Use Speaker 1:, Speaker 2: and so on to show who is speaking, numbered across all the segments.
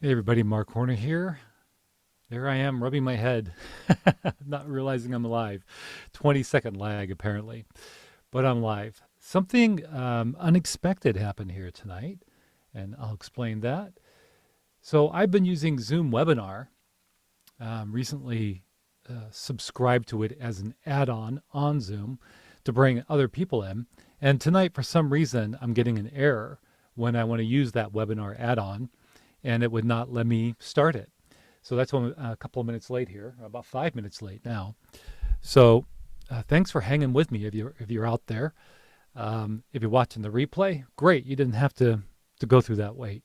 Speaker 1: Hey everybody, Mark Horner here. There I am rubbing my head, not realizing I'm live. 20-second lag apparently, but I'm live. Something unexpected happened here tonight, and I'll explain that. So I've been using Zoom Webinar, recently subscribed to it as an add-on on Zoom to bring other people in. And tonight, for some reason, I'm getting an error when I want to use that webinar add-on, and it would not let me start it. So that's when a couple of minutes late here, about 5 minutes late now. So thanks for hanging with me if you're out there. If you're watching the replay, great. You didn't have to go through that wait.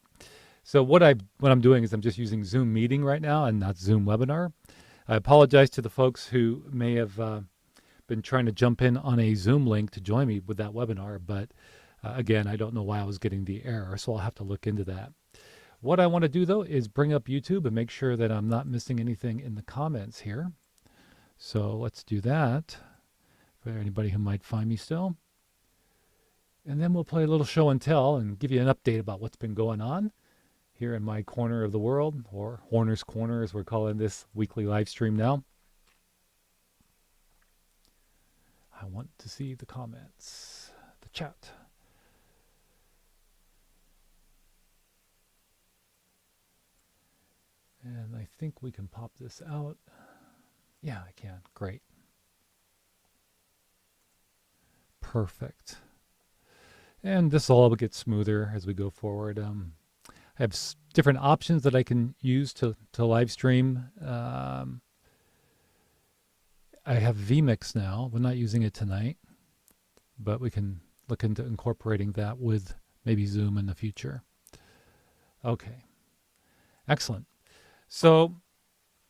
Speaker 1: So what I'm doing is I'm just using Zoom Meeting right now and not Zoom Webinar. I apologize to the folks who may have been trying to jump in on a Zoom link to join me with that webinar, but again, I don't know why I was getting the error, so I'll have to look into that. What I want to do, though, is bring up YouTube and make sure that I'm not missing anything in the comments here. So let's do that for anybody who might find me still. And then we'll play a little show and tell and give you an update about what's been going on here in my corner of the world, or Horner's Corner, as we're calling this weekly live stream now. I want to see the comments, the chat. And I think we can pop this out. Yeah, I can. Great. Perfect. And this will all get smoother as we go forward. I have different options that I can use to live stream. I have vMix now. We're not using it tonight, but we can look into incorporating that with maybe Zoom in the future. Okay. Excellent. So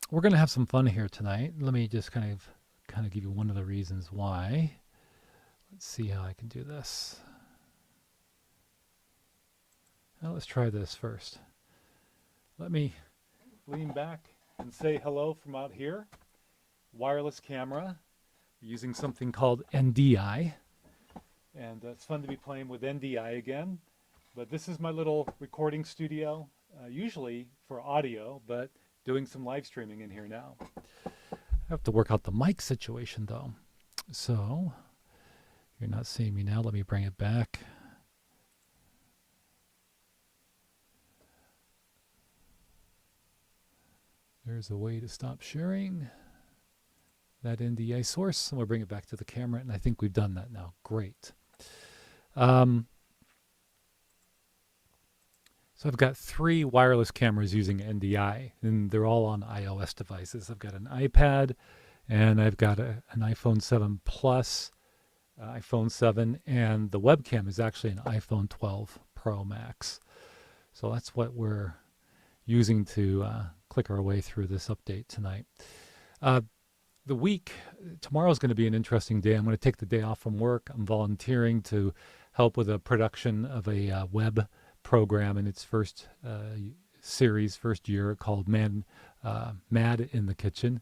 Speaker 1: we're going to have some fun here tonight. Let me just kind of give you one of the reasons why. Let's see how I can do this. Now let's try this first. Let me lean back and say hello from out here. Wireless camera using something called NDI. And it's fun to be playing with NDI again. But this is my little recording studio, usually for audio, but doing some live streaming in here now. I have to work out the mic situation though. So you're not seeing me now. Let me bring it back. There's a way to stop sharing that NDI source, and we'll bring it back to the camera, and I think we've done that now. Great. So I've got 3 wireless cameras using NDI, and they're all on iOS devices. I've got an iPad, and I've got an iPhone 7 Plus, iPhone 7, and the webcam is actually an iPhone 12 Pro Max. So that's what we're using to click our way through this update tonight. The week, tomorrow is going to be an interesting day. I'm going to take the day off from work. I'm volunteering to help with a production of a web program in its first series, first year, called Mad in the Kitchen.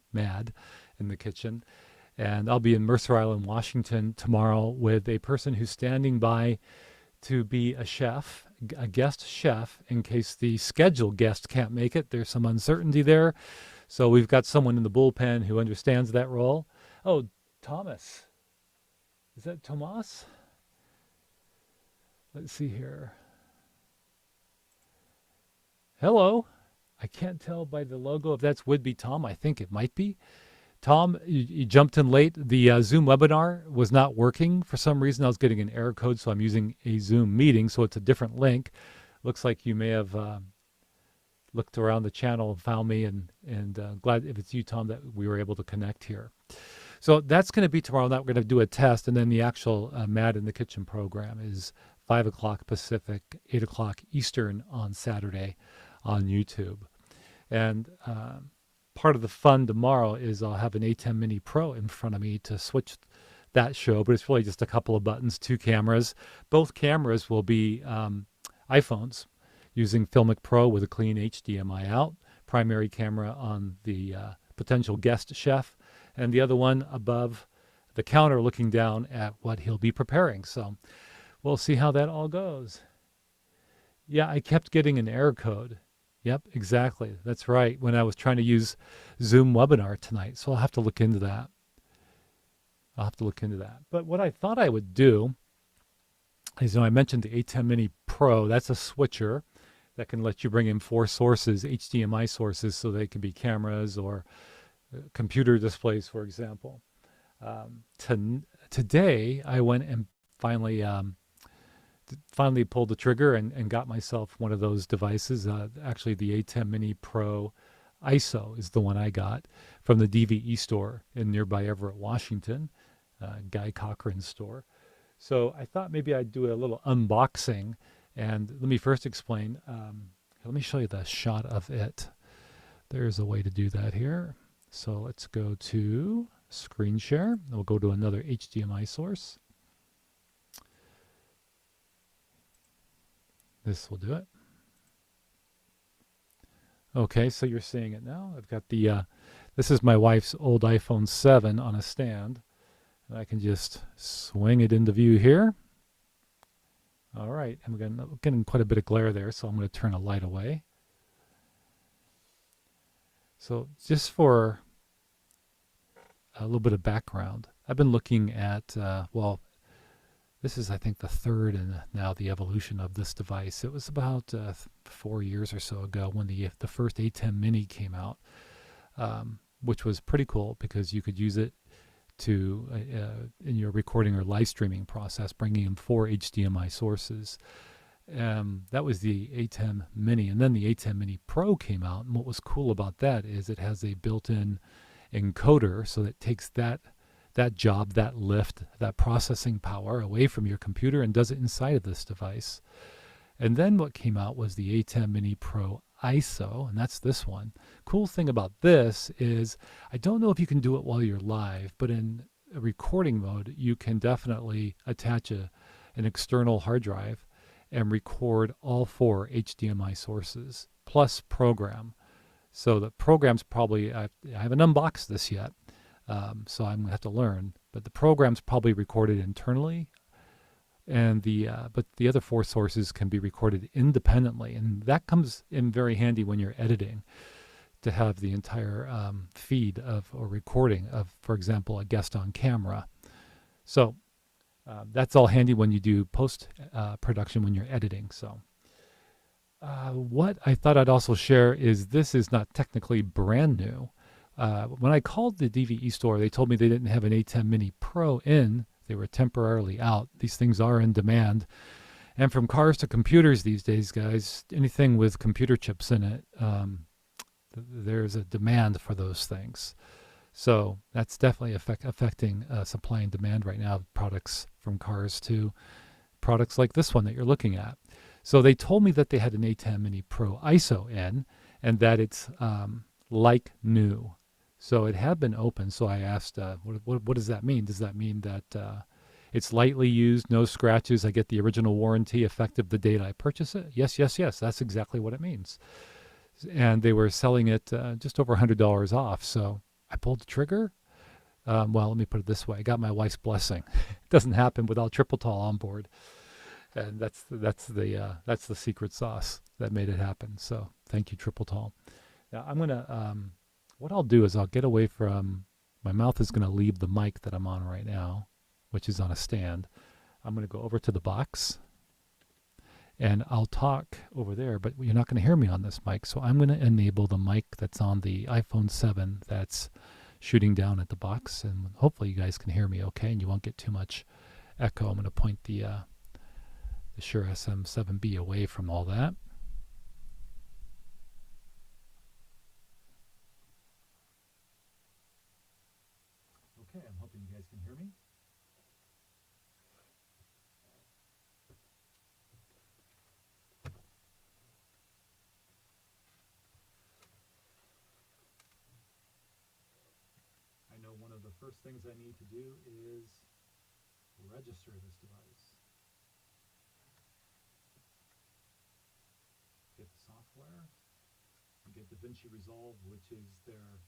Speaker 1: And I'll be in Mercer Island, Washington tomorrow with a person who's standing by to be a chef, a guest chef, in case the scheduled guest can't make it. There's some uncertainty there. So we've got someone in the bullpen who understands that role. Oh, Thomas. Is that Tomas? Let's see here. Hello. I can't tell by the logo if that's would be Tom. I think it might be. Tom, you jumped in late. The Zoom webinar was not working for some reason. I was getting an error code, so I'm using a Zoom meeting, so it's a different link. Looks like you may have looked around the channel and found me, and glad if it's you, Tom, that we were able to connect here. So that's going to be tomorrow night. We're going to do a test, and then the actual Mad in the Kitchen program is 5 o'clock Pacific, 8 o'clock Eastern on Saturday on YouTube. And part of the fun tomorrow is I'll have an A10 Mini Pro in front of me to switch that show, but it's really just a couple of buttons, 2 cameras. Both cameras will be iPhones using Filmic Pro with a clean HDMI out, primary camera on the potential guest chef, and the other one above the counter looking down at what he'll be preparing. So we'll see how that all goes. Yeah, I kept getting an error code. Yep, exactly. That's right. When I was trying to use Zoom webinar tonight. So I'll have to look into that. I'll have to look into that. But what I thought I would do is, I mentioned the A10 Mini Pro. That's a switcher that can let you bring in four sources, HDMI sources, so they can be cameras or computer displays, for example. Today, I went and finally finally pulled the trigger and got myself one of those devices. Actually, the A10 Mini Pro ISO is the one I got from the DVE store in nearby Everett, Washington, Guy Cochran's store. So I thought maybe I'd do a little unboxing. And let me first explain. Let me show you the shot of it. There's a way to do that here. So let's go to screen share. We'll go to another HDMI source. This will do it. Okay, so you're seeing it now. I've got the, this is my wife's old iPhone 7 on a stand. And I can just swing it into view here. All right, I'm getting quite a bit of glare there, so I'm going to turn a light away. So just for a little bit of background, I've been looking at, well, this is, I think, the third and now the evolution of this device. It was about 4 years or so ago when the first A10 Mini came out, which was pretty cool because you could use it to in your recording or live streaming process, bringing in four HDMI sources. That was the A10 Mini, and then the A10 Mini Pro came out. And what was cool about that is it has a built-in encoder, so that takes that job, that lift, that processing power away from your computer and does it inside of this device. And then what came out was the A10 Mini Pro ISO, and that's this one. Cool thing about this is I don't know if you can do it while you're live, but in a recording mode, you can definitely attach an external hard drive and record all four HDMI sources plus program. So the program's probably, I haven't unboxed this yet, so I'm gonna have to learn, but the program's probably recorded internally, and but the other four sources can be recorded independently, and that comes in very handy when you're editing, to have the entire feed of or recording of, for example, a guest on camera. So that's all handy when you do post production when you're editing. So what I thought I'd also share is this is not technically brand new. When I called the DVE store, they told me they didn't have an A10 Mini Pro in. They were temporarily out. These things are in demand. And from cars to computers these days, guys, anything with computer chips in it, there's a demand for those things. So that's definitely affecting supply and demand right now, products from cars to products like this one that you're looking at. So they told me that they had an A10 Mini Pro ISO in, and that it's like new. So it had been open. So I asked, what does that mean? Does that mean that it's lightly used, no scratches, I get the original warranty effective the date I purchase it? Yes, yes, yes. That's exactly what it means. And they were selling it just over $100 off. So I pulled the trigger. Well, let me put it this way. I got my wife's blessing. It doesn't happen without Triple Tall on board. And that's the secret sauce that made it happen. So thank you, Triple Tall. Now I'm gonna what I'll do is I'll get away from, my mouth is gonna leave the mic that I'm on right now, which is on a stand. I'm gonna go over to the box and I'll talk over there, but you're not gonna hear me on this mic. So I'm gonna enable the mic that's on the iPhone 7 that's shooting down at the box, and hopefully you guys can hear me okay and you won't get too much echo. I'm gonna point the Shure SM7B away from all that. Okay, I'm hoping you guys can hear me. I know one of the first things I need to do is register this device. Get the software, and get DaVinci Resolve, which is their,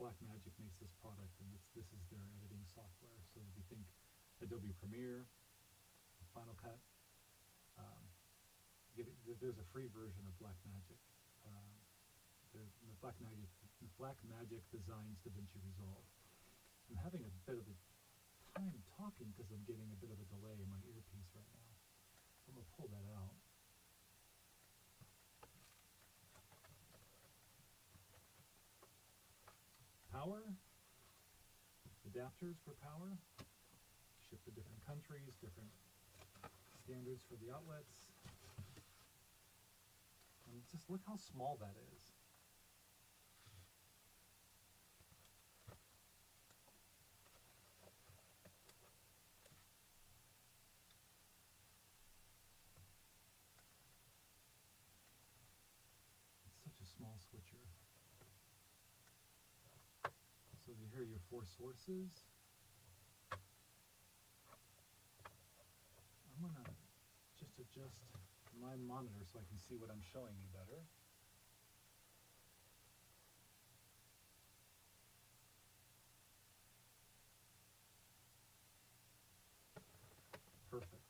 Speaker 1: Blackmagic makes this product, and this is their editing software. So if you think Adobe Premiere, Final Cut, there's a free version of Blackmagic. the Black Magic Designs DaVinci Resolve. I'm having a bit of a time talking because I'm getting a bit of a delay in my earpiece right now. So I'm going to pull that out. Power, adapters for power, ship to different countries, different standards for the outlets. And just look how small that is. It's such a small switcher. So here are your 4 sources. I'm going to just adjust my monitor so I can see what I'm showing you better. Perfect.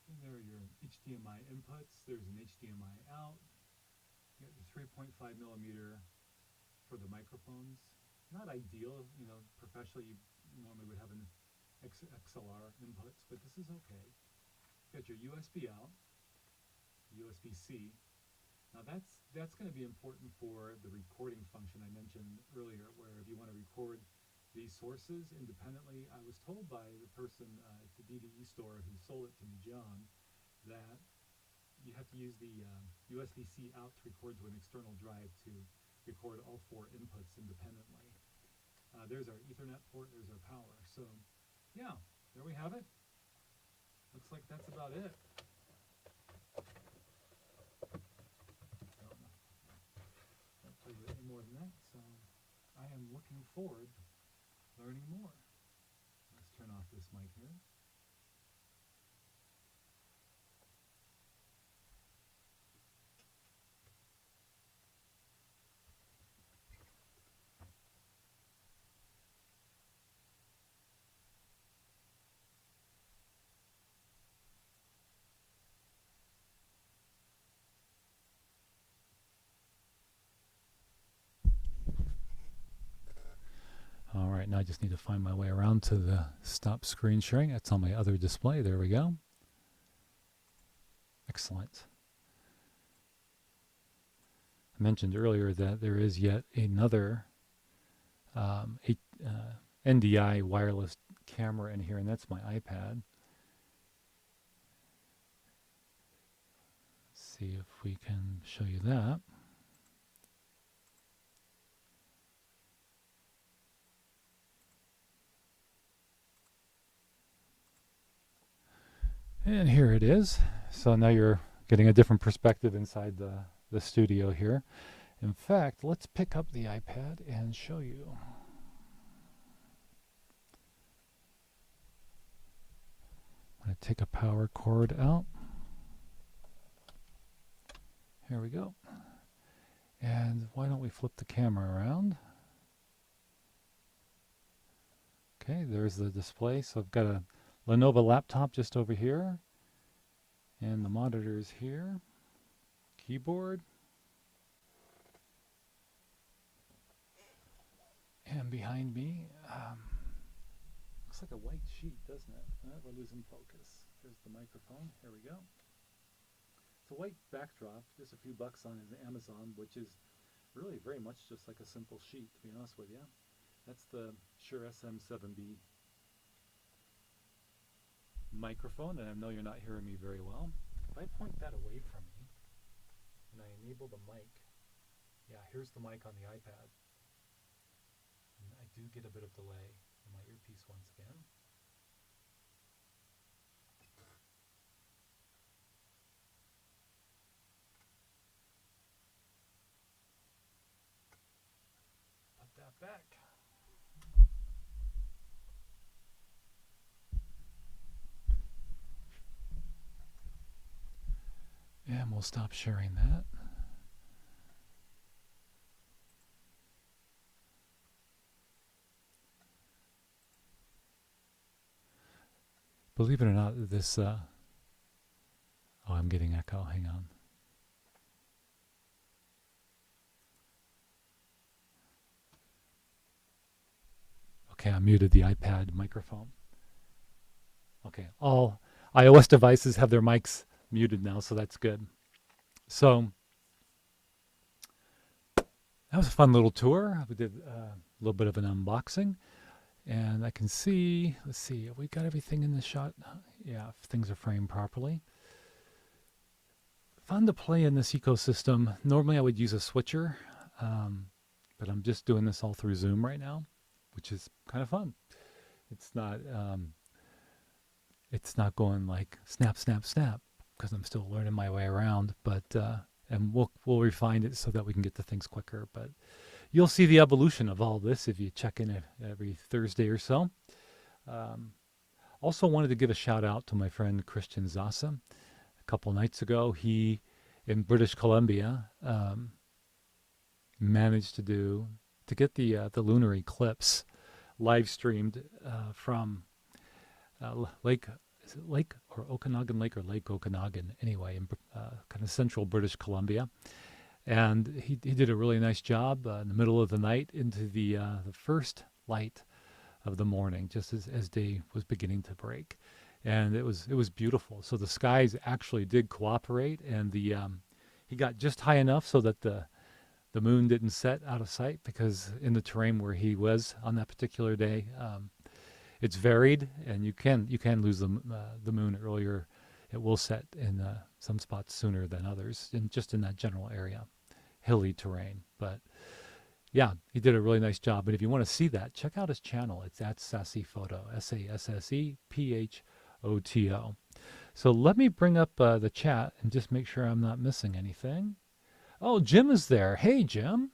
Speaker 1: And there are your HDMI inputs. There's an HDMI out. You got your 3.5 millimeter for the microphones. Not ideal, you know, professionally you normally would have an XLR inputs, but this is okay. You got your USB out, USB-C. Now that's going to be important for the recording function I mentioned earlier, where if you want to record these sources independently, I was told by the person at the DVE store who sold it to me, John, that you have to use the USB-C out to record to an external drive to record all 4 inputs independently. There's our Ethernet port, there's our power. So yeah, there we have it. Looks like that's about it. Can't tell you any more than that, so I am looking forward to learning more. Let's turn off this mic here. All right, now I just need to find my way around to the stop screen sharing. That's on my other display. There we go. Excellent. I mentioned earlier that there is yet another NDI wireless camera in here, and that's my iPad. Let's see if we can show you that. And here it is. So now you're getting a different perspective inside the studio here. In fact, let's pick up the iPad and show you. I'm going to take a power cord out. Here we go. And why don't we flip the camera around? Okay, there's the display. So I've got a Lenovo laptop just over here, and the monitor's here, keyboard, and behind me, looks like a white sheet, doesn't it? We're losing focus. There's the microphone. Here we go. It's a white backdrop, just a few bucks on Amazon, which is really very much just like a simple sheet, to be honest with you. That's the Shure SM7B microphone, and I know you're not hearing me very well. If I point that away from me and I enable the mic, yeah, here's the mic on the iPad. And I do get a bit of delay in my earpiece once again. Put that back. And we'll stop sharing that. Believe it or not, this, oh, I'm getting echo. Hang on. Okay, I muted the iPad microphone. Okay, all iOS devices have their mics muted now, so that's good. So that was a fun little tour. We did a little bit of an unboxing, and I can see, let's see, have we got everything in the shot? Yeah, if things are framed properly. Fun to play in this ecosystem. Normally I would use a switcher, but I'm just doing this all through Zoom right now, which is kind of fun. It's not going like snap, snap, snap, because I'm still learning my way around. But and we'll refine it so that we can get to things quicker. But you'll see the evolution of all this if you check in every Thursday or so. Also wanted to give a shout out to my friend Christian Zasa. A couple nights ago, he in British Columbia managed to get the lunar eclipse live streamed from Lake, is it Lake or Okanagan Lake or Lake Okanagan, anyway, in kind of central British Columbia. And he did a really nice job in the middle of the night into the first light of the morning, just as day was beginning to break. And it was beautiful. So the skies actually did cooperate, and he got just high enough so that the moon didn't set out of sight, because in the terrain where he was on that particular day, it's varied, and you can lose the moon earlier. It will set in some spots sooner than others, just in that general area, hilly terrain. But yeah, he did a really nice job. And if you want to see that, check out his channel. It's at Sassy Photo, SASSEPHOTO. So let me bring up the chat and just make sure I'm not missing anything. Oh, Jim is there. Hey, Jim.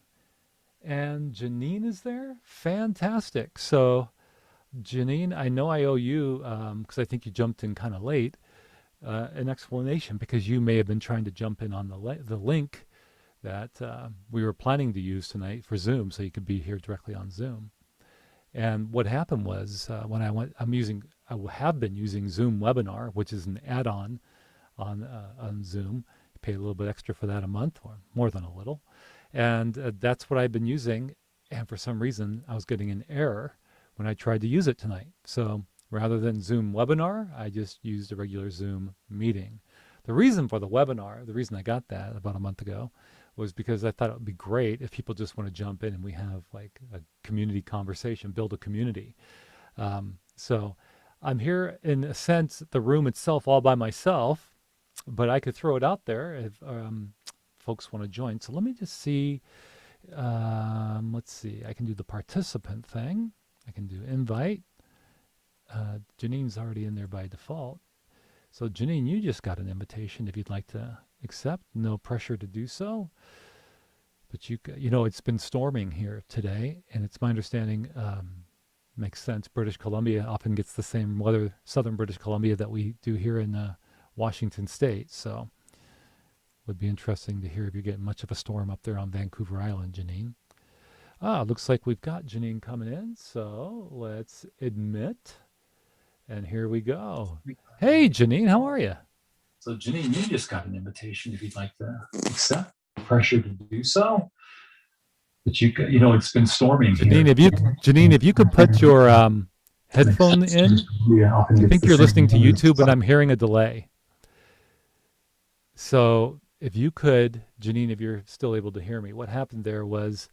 Speaker 1: And Janine is there. Fantastic. So Janine, I know I owe you, because I think you jumped in kind of late, an explanation, because you may have been trying to jump in on the link that we were planning to use tonight for Zoom, so you could be here directly on Zoom. And what happened was when I have been using Zoom Webinar, which is an add-on on Zoom. You pay a little bit extra for that a month, or more than a little, and that's what I've been using. And for some reason, I was getting an error when I tried to use it tonight. So rather than Zoom Webinar, I just used a regular Zoom meeting. The reason for the webinar, the reason I got that about a month ago, was because I thought it would be great if people just want to jump in and we have like a community conversation, build a community. So I'm here in a sense, the room itself all by myself, but I could throw it out there if folks want to join. So let me just see. Let's see. I can do the participant thing. I can do invite. Janine's already in there by default. So Janine, you just got an invitation if you'd like to accept. No pressure to do so. But you know, it's been storming here today, and it's my understanding, makes sense, British Columbia often gets the same weather, southern British Columbia, that we do here in Washington State. So would be interesting to hear if you're getting much of a storm up there on Vancouver Island, Janine. Looks like we've got Janine coming in, so let's admit. And here we go. Hey, Janine, how are you? So, Janine, you just got an invitation if you'd like to accept. Pressure to do so. But you know, it's been storming Janine, here. Janine, if you could put your headphone in. I think you're listening to YouTube, and I'm hearing a delay. So if you could, Janine, if you're still able to hear me, what happened there was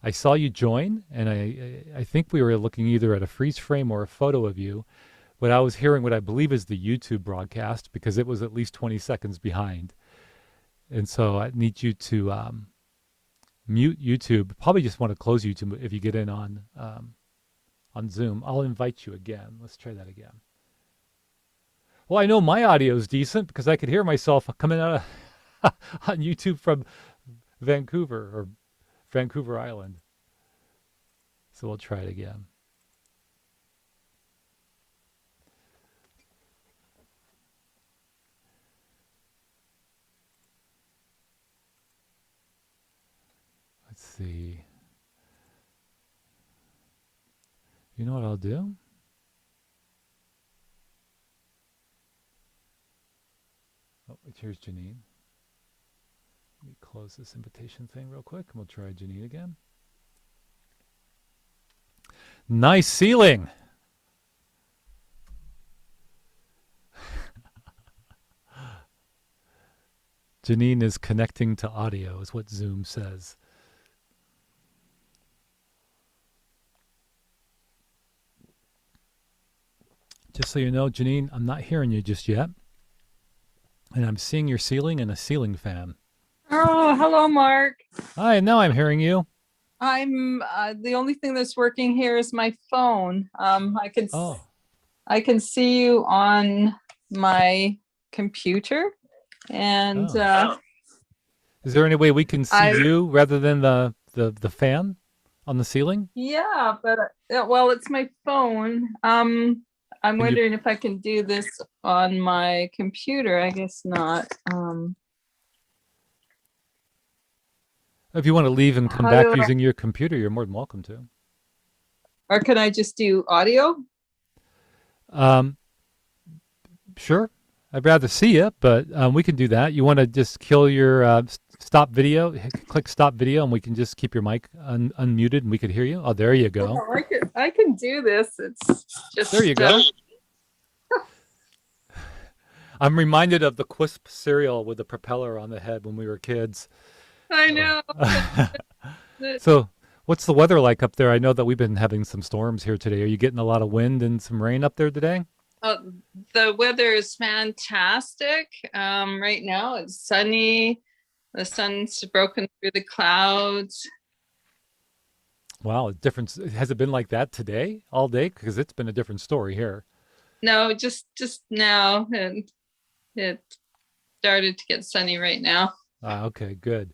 Speaker 1: I saw you join, and I think we were looking either at a freeze frame or a photo of you, but I was hearing what I believe is the YouTube broadcast, because it was at least 20 seconds behind. And so I need you to mute YouTube. Probably just want to close YouTube if you get in on Zoom. I'll invite you again. Let's try that again. Well, I know my audio is decent because I could hear myself coming out on YouTube from Vancouver or Vancouver Island. So we'll try it again. Let's see. You know what I'll do? Here's Janine. Let me close this invitation thing real quick, and we'll try Janine again. Nice ceiling. Janine is connecting to audio, is what Zoom says. Just so you know, Janine, I'm not hearing you just yet. And I'm seeing your ceiling and a ceiling fan.
Speaker 2: Oh, hello, Mark.
Speaker 1: Hi, now I'm hearing you.
Speaker 2: I'm the only thing that's working here is my phone.
Speaker 1: Oh.
Speaker 2: I can see you on my computer, and
Speaker 1: Is there any way we can see
Speaker 2: I
Speaker 1: you rather than the fan on the ceiling?
Speaker 2: yeah, but well, it's my phone. I'm
Speaker 1: Can you,
Speaker 2: wondering if I can do this on my computer. I guess not.
Speaker 1: if you want to leave and come
Speaker 2: How
Speaker 1: back
Speaker 2: do I,
Speaker 1: using your computer, you're more than welcome to.
Speaker 2: or can I just do audio?
Speaker 1: Um, sure. I'd rather see you, but we can do that. You want to just kill your stop video, click stop video, and we can just keep your mic unmuted and we could hear you. Oh, there you go.
Speaker 2: Oh, I can do this. It's just
Speaker 1: There you go. I'm reminded of the Quisp cereal with the propeller on the head when we were kids.
Speaker 2: I know.
Speaker 1: So, what's the weather like up there? I know that we've been having some storms here today. Are you getting a lot of wind and some rain up there today?
Speaker 2: The weather is fantastic. Right now it's sunny. The sun's broken through the clouds.
Speaker 1: Wow, different. Has it been like that today, all day? Because it's been a different story here.
Speaker 2: No, just now, and it started to get sunny right now.
Speaker 1: Okay, good.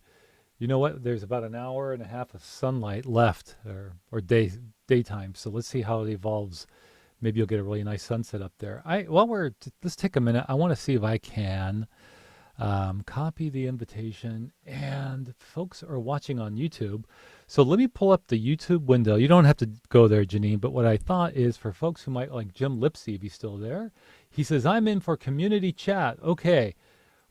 Speaker 1: You know what? There's about an hour and a half of sunlight left, or daytime. So let's see how it evolves. Maybe you'll get a really nice sunset up there. Let's take a minute. I want to see if I can copy the invitation. And folks are watching on YouTube. So let me pull up the YouTube window. You don't have to go there, Janine. But what I thought is for folks who might like Jim Lipsy, if he's still there, he says, I'm in for community chat. Okay.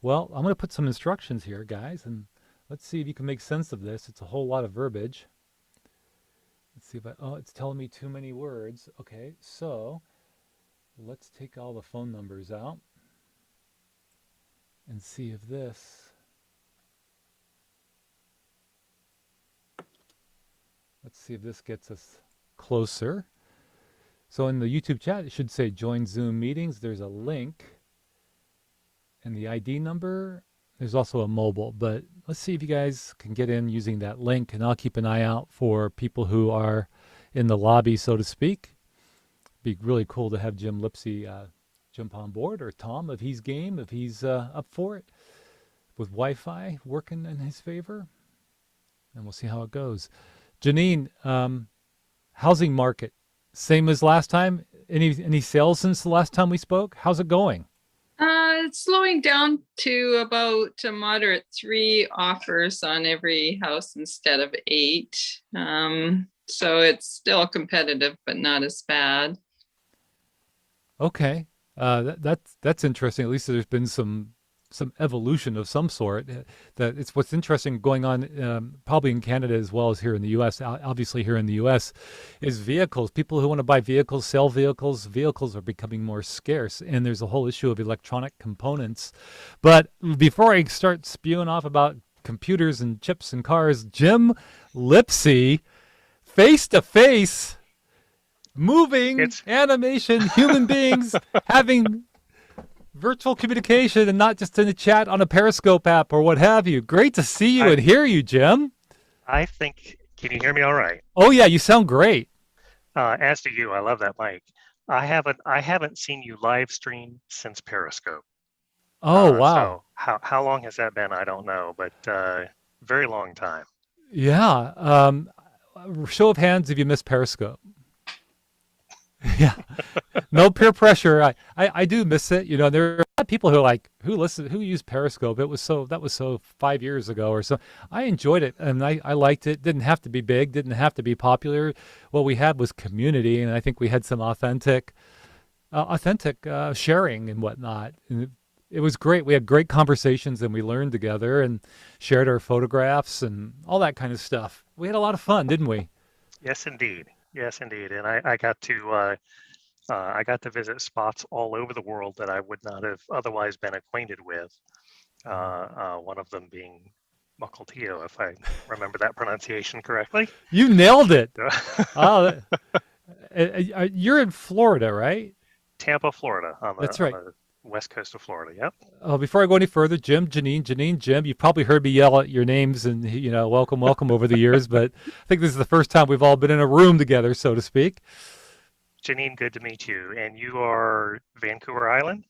Speaker 1: Well, I'm going to put some instructions here, guys. And let's see if you can make sense of this. It's a whole lot of verbiage. Let's see if it's telling me too many words. Okay, so let's take all the phone numbers out and see if let's see if this gets us closer. So in the YouTube chat, it should say join Zoom meetings. There's a link and the ID number. There's also a mobile, but let's see if you guys can get in using that link, and I'll keep an eye out for people who are in the lobby, so to speak. Be really cool to have Jim Lipsy jump on board, or Tom if he's game, if he's up for it, with Wi-Fi working in his favor, and we'll see how it goes. Janine, housing market, same as last time? Any sales since the last time we spoke? How's it going?
Speaker 2: It's slowing down to about a moderate 3 offers on every house instead of 8. So it's still competitive, but not as bad.
Speaker 1: Okay, that's interesting. At least there's been some evolution of some sort. That it's what's interesting going on probably in Canada as well as here in the U.S. Obviously, here in the U.S. is vehicles. People who want to buy vehicles, sell vehicles. Vehicles are becoming more scarce, and there's a whole issue of electronic components. But before I start spewing off about computers and chips and cars, Jim Lipsy, face to face, moving animation, human beings having virtual communication and not just in a chat on a Periscope app or what have you. Great to see you and hear you, Jim.
Speaker 3: I think, can you hear me all right?
Speaker 1: Oh yeah, you sound great.
Speaker 3: As do you. I love that mic. I haven't seen you live stream since Periscope.
Speaker 1: Oh wow.
Speaker 3: So how long has that been? I don't know, but very long time.
Speaker 1: Yeah. Show of hands if you missed Periscope. Yeah. No peer pressure. I do miss it. You know, there are a lot of people who are like, who use Periscope. That was so 5 years ago or so. I enjoyed it and I liked it. Didn't have to be big, didn't have to be popular. What we had was community, and I think we had some authentic sharing and whatnot. And it was great. We had great conversations and we learned together and shared our photographs and all that kind of stuff. We had a lot of fun, didn't we?
Speaker 3: Yes, indeed. Yes, indeed. And I got to visit spots all over the world that I would not have otherwise been acquainted with. One of them being Mukilteo, if I remember that pronunciation correctly.
Speaker 1: You nailed it. Oh, you're in Florida, right?
Speaker 3: Tampa, Florida,
Speaker 1: That's
Speaker 3: on
Speaker 1: right.
Speaker 3: the west coast of Florida. Yep.
Speaker 1: Before I go any further, Jim, Janine, Jim, you've probably heard me yell at your names and, welcome, welcome over the years, but I think this is the first time we've all been in a room together, so to speak.
Speaker 3: Janine, good to meet you. And you are Vancouver Island?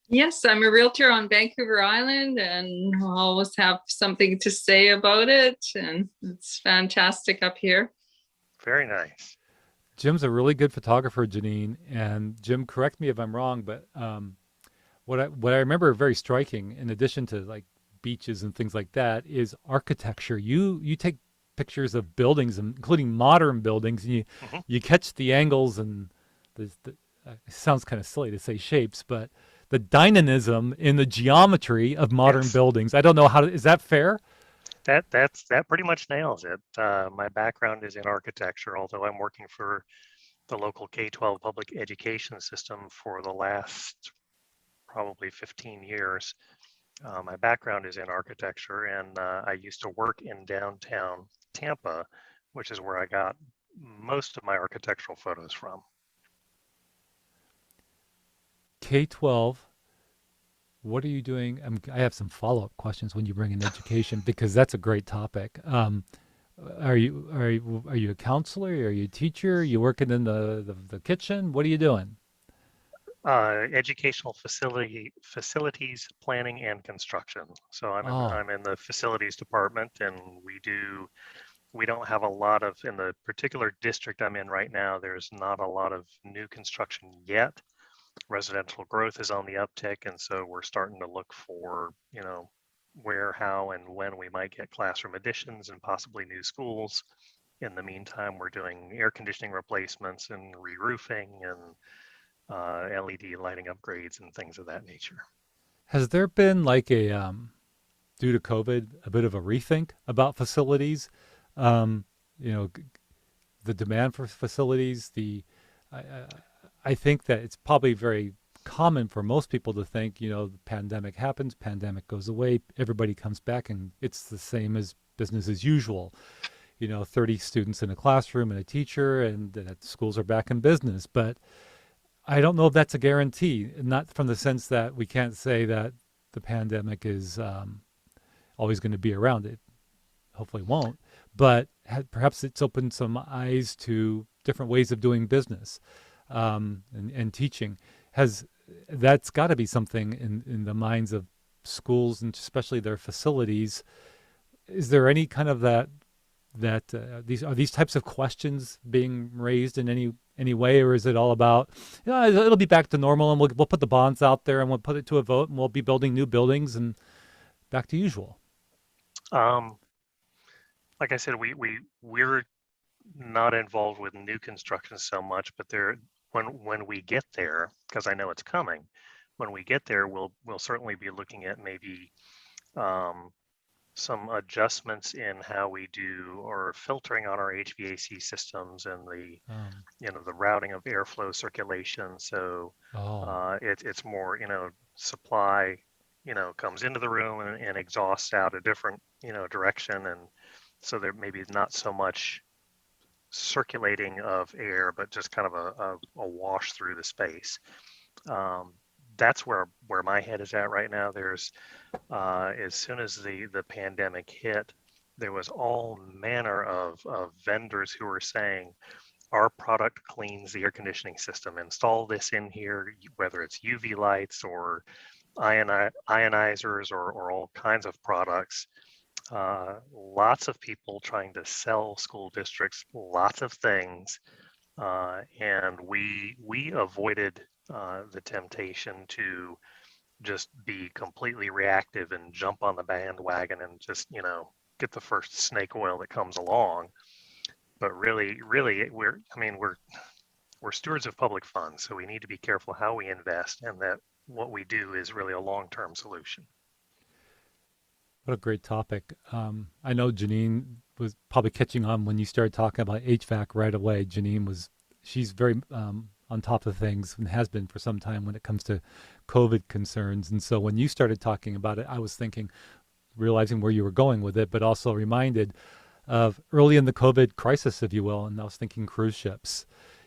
Speaker 2: Yes, I'm a realtor on Vancouver Island and I'll always have something to say about it. And it's fantastic up here.
Speaker 3: Very nice.
Speaker 1: Jim's a really good photographer, Janine, and Jim, correct me if I'm wrong, but what I remember very striking, in addition to like beaches and things like that, is architecture. You take pictures of buildings, including modern buildings, and
Speaker 3: Hmm.
Speaker 1: you catch the angles and the it sounds kind of silly to say shapes, but the dynamism in the geometry of modern
Speaker 3: Yes.
Speaker 1: buildings. I don't know is that fair?
Speaker 3: That pretty much nails it. My background is in architecture, although I'm working for the local K-12 public education system for the last probably 15 years. My background is in architecture, and I used to work in downtown Tampa, which is where I got most of my architectural photos from.
Speaker 1: K-12. What are you doing? I have some follow-up questions when you bring in education because that's a great topic. Are you a counselor? Are you a teacher? Are you working in the kitchen? What are you doing?
Speaker 3: Educational facilities planning and construction. So
Speaker 1: Oh,
Speaker 3: I'm in the facilities department, and we don't have a lot of, in the particular district I'm in right now, there's not a lot of new construction yet. Residential growth is on the uptick, and so we're starting to look for, where, how, and when we might get classroom additions and possibly new schools. In the meantime, we're doing air conditioning replacements and re-roofing and LED lighting upgrades and things of that nature.
Speaker 1: has there been like due to COVID a bit of a rethink about facilities? Um, you know, the demand for facilities. I, I I think that it's probably very common for most people to think, the pandemic happens, pandemic goes away, everybody comes back, and it's the same as business as usual. 30 students in a classroom and a teacher, and that schools are back in business. But I don't know if that's a guarantee, not from the sense that we can't say that the pandemic is always going to be around. It hopefully won't, but perhaps it's opened some eyes to different ways of doing business and teaching. Has That's got to be something in the minds of schools and especially their facilities. Is there any kind of these types of questions being raised in any way, or is it all about, it'll be back to normal and we'll put the bonds out there and we'll put it to a vote and we'll be building new buildings and back to usual?
Speaker 3: Um, like I said, we're not involved with new construction so much, but when we get there, because I know it's coming, when we get there, we'll certainly be looking at maybe um, some adjustments in how we do or filtering on our HVAC systems and
Speaker 1: Um,
Speaker 3: the routing of airflow circulation. So
Speaker 1: oh,
Speaker 3: it's more, supply, comes into the room and exhausts out a different, direction. And so there maybe not so much circulating of air, but just kind of a wash through the space. Um, that's where my head is at right now. There's as soon as the pandemic hit, there was all manner of vendors who were saying our product cleans the air conditioning system. Install this in here, whether it's UV lights or ionizers or all kinds of products. Lots of people trying to sell school districts lots of things, and we avoided the temptation to just be completely reactive and jump on the bandwagon and just get the first snake oil that comes along. But really, we're stewards of public funds, so we need to be careful how we invest, and that what we do is really a long-term solution.
Speaker 1: What a great topic. I know Janine was probably catching on when you started talking about HVAC right away. She's very on top of things and has been for some time when it comes to COVID concerns. And so when you started talking about it, I was thinking, realizing where you were going with it, but also reminded of early in the COVID crisis, if you will. And I was thinking cruise ships.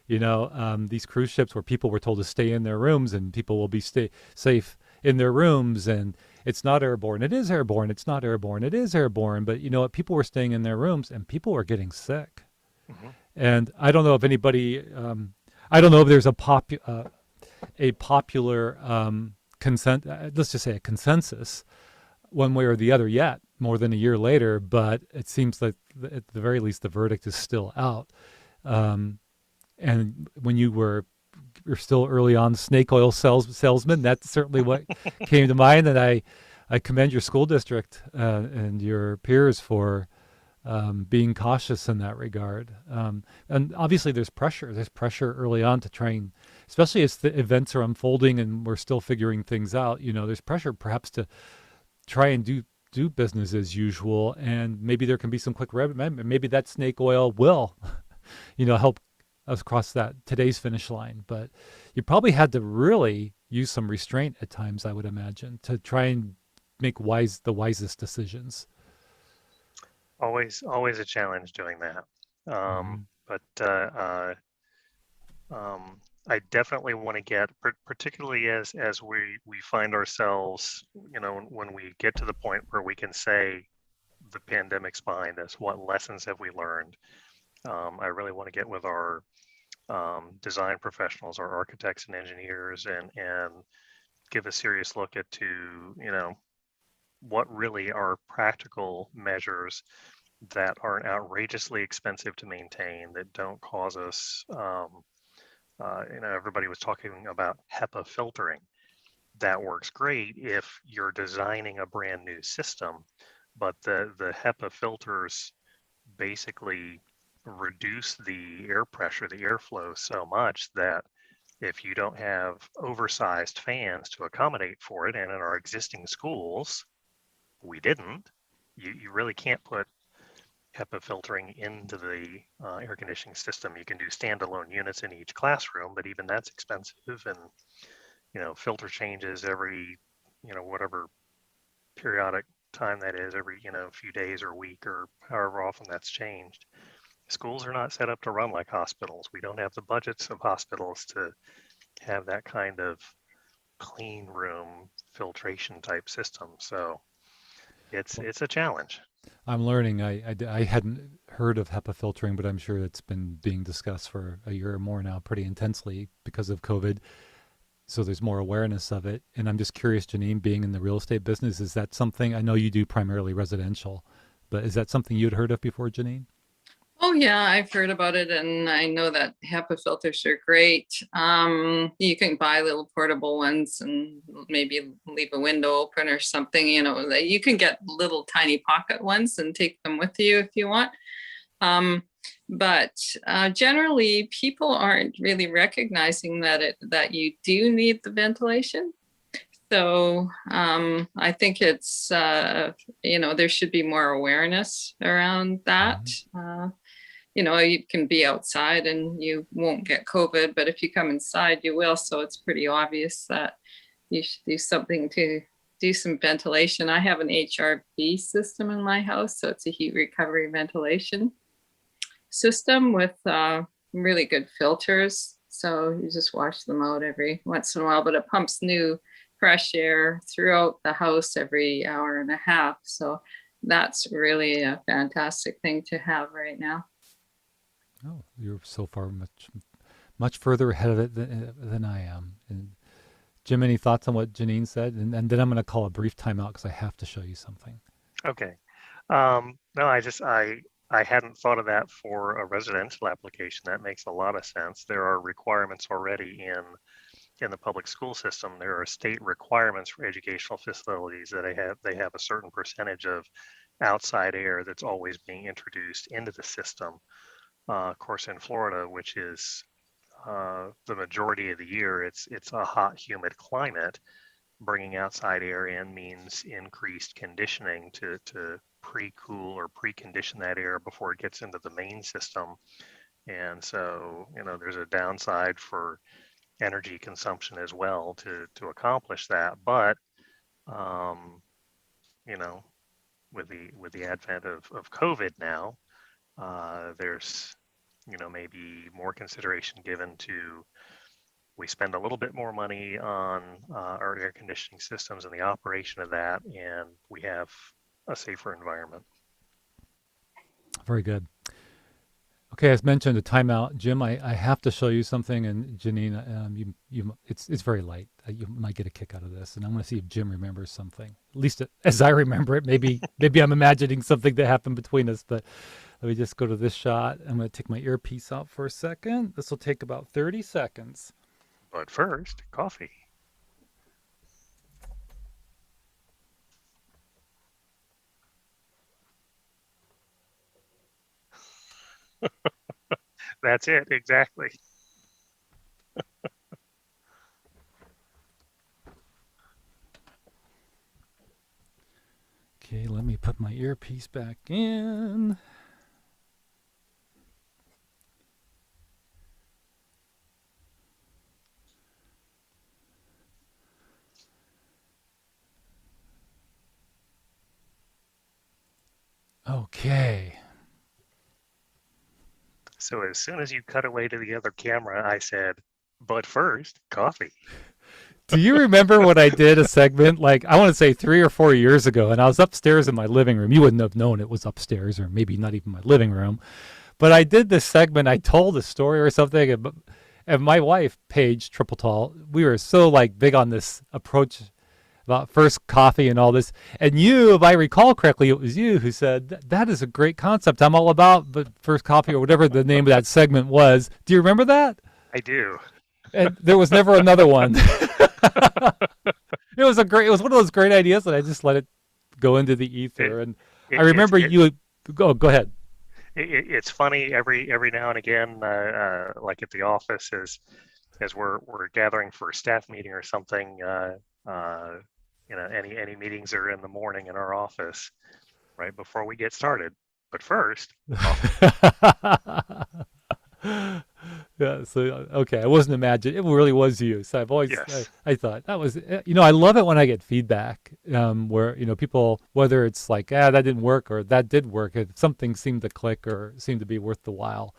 Speaker 1: These cruise ships where people were told to stay in their rooms and people will be stay safe in their rooms, and it's not airborne. It is airborne. It's not airborne. It is airborne. But you know what? People were staying in their rooms and people were getting sick.
Speaker 3: Hmm.
Speaker 1: And I don't know if anybody, I don't know if there's a popular consent, let's just say a consensus one way or the other yet, more than a year later, but it seems like at the very least the verdict is still out. Um, and when you're still early on snake oil salesman, that's certainly what came to mind. And I commend your school district and your peers for being cautious in that regard. And obviously there's pressure. There's pressure early on to try and, especially as the events are unfolding and we're still figuring things out, there's pressure perhaps to try and do business as usual. And maybe there can be some quick revenue. Maybe that snake oil will, help us cross that today's finish line. But you probably had to really use some restraint at times, I would imagine, to try and make the wisest decisions.
Speaker 3: Always a challenge doing that.
Speaker 1: Mm-hmm.
Speaker 3: But I definitely want to get, particularly as we find ourselves, when we get to the point where we can say the pandemic's behind us, what lessons have we learned? I really want to get with our design professionals, our architects and engineers, and give a serious look at what really are practical measures that aren't outrageously expensive to maintain, that don't cause us, everybody was talking about HEPA filtering. That works great if you're designing a brand new system, but the HEPA filters basically reduce the air pressure, the airflow so much that if you don't have oversized fans to accommodate for it, and in our existing schools, we didn't, you really can't put HEPA filtering into the air conditioning system. You can do standalone units in each classroom, but even that's expensive. And, filter changes every, whatever periodic time that is, every, few days or week or however often that's changed. Schools are not set up to run like hospitals. We don't have the budgets of hospitals to have that kind of clean room filtration type system. So it's a challenge.
Speaker 1: I'm learning. I hadn't heard of HEPA filtering, but I'm sure it's been being discussed for a year or more now pretty intensely because of COVID. So there's more awareness of it. And I'm just curious, Janine, being in the real estate business, is that something, I know you do primarily residential, but is that something you'd heard of before, Janine?
Speaker 2: Oh yeah, I've heard about it, and I know that HEPA filters are great. You can buy little portable ones and maybe leave a window open or something. You can get little tiny pocket ones and take them with you if you want. But generally, people aren't really recognizing that you do need the ventilation. So I think it's there should be more awareness around that.
Speaker 1: Mm-hmm.
Speaker 2: You can be outside and you won't get COVID, but if you come inside, you will. So it's pretty obvious that you should do something to do some ventilation. I have an HRV system in my house, so it's a heat recovery ventilation system with really good filters. So you just wash them out every once in a while, but it pumps new fresh air throughout the house every hour and a half. So that's really a fantastic thing to have right now.
Speaker 1: Oh, you're so far much further ahead of it than I am. And Jim, any thoughts on what Janine said? And then I'm going to call a brief timeout because I have to show you something.
Speaker 3: Okay. No, I hadn't thought of that for a residential application. That makes a lot of sense. There are requirements already in the public school system. There are state requirements for educational facilities that they have a certain percentage of outside air that's always being introduced into the system. Of course, in Florida, which is the majority of the year it's a hot, humid climate. Bringing outside air in means increased conditioning to pre-cool or precondition that air before it gets into the main system. And so, there's a downside for energy consumption as well to accomplish that. But um, you know, with the advent of COVID now, there's maybe more consideration given to we spend a little bit more money on our air conditioning systems and the operation of that, and we have a safer environment.
Speaker 1: Very good. Okay, as mentioned, a timeout. Jim, I have to show you something, and Janine, it's very light. You might get a kick out of this, and I'm going to see if Jim remembers something. At least as I remember it. Maybe I'm imagining something that happened between us. But let me just go to this shot. I'm going to take my earpiece out for a second. This will take about 30 seconds.
Speaker 3: But first, coffee. That's it, exactly.
Speaker 1: Okay, let me put my earpiece back in. Okay.
Speaker 3: So as soon as you cut away to the other camera, I said, but first, coffee.
Speaker 1: Do you remember when I did a segment, like I want to say 3 or 4 years ago, and I was upstairs in my living room? You wouldn't have known it was upstairs, or maybe not even my living room. But I did this segment. I told a story or something, and my wife, Paige Triple Tall, we were so like big on this approach about first coffee and all this. And you, if I recall correctly, it was you who said that is a great concept. I'm all about but first coffee or whatever the name of that segment was. Do you remember that?
Speaker 3: I do.
Speaker 1: And there was never another one. It was one of those great ideas, and I just let it go into the
Speaker 3: It,
Speaker 1: ether. And I
Speaker 3: it, it's
Speaker 1: remember
Speaker 3: it,
Speaker 1: you. Go ahead.
Speaker 3: it's funny every now and again, like at the office, as we're gathering for a staff meeting or something. Uh, any meetings are in the morning in our office right before we get started. But first, coffee.
Speaker 1: Yeah. So okay, I wasn't imagining. It really was you. So I've always
Speaker 3: Yes.
Speaker 1: I thought that was I love it when I get feedback where people, whether it's like that didn't work or that did work, if something seemed to click or seemed to be worth the while.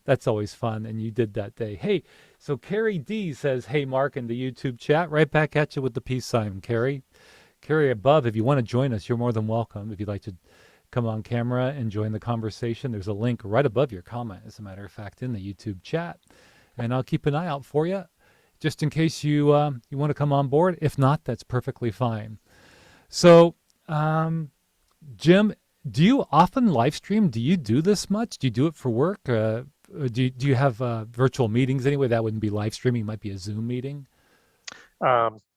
Speaker 1: That's always fun, and you did that day. Hey, so Carrie D says, "Hey Mark," in the YouTube chat. Right back at you with the peace sign, Carrie. Carrie above, if you want to join us, you're more than welcome. If you'd like to come on camera and join the conversation, there's a link right above your comment, as a matter of fact, in the YouTube chat. And I'll keep an eye out for you, just in case you want to come on board. If not, that's perfectly fine. So, Jim, do you often live stream? Do you do this much? Do you do it for work? Do you have virtual meetings anyway? That wouldn't be live streaming; it might be a Zoom meeting.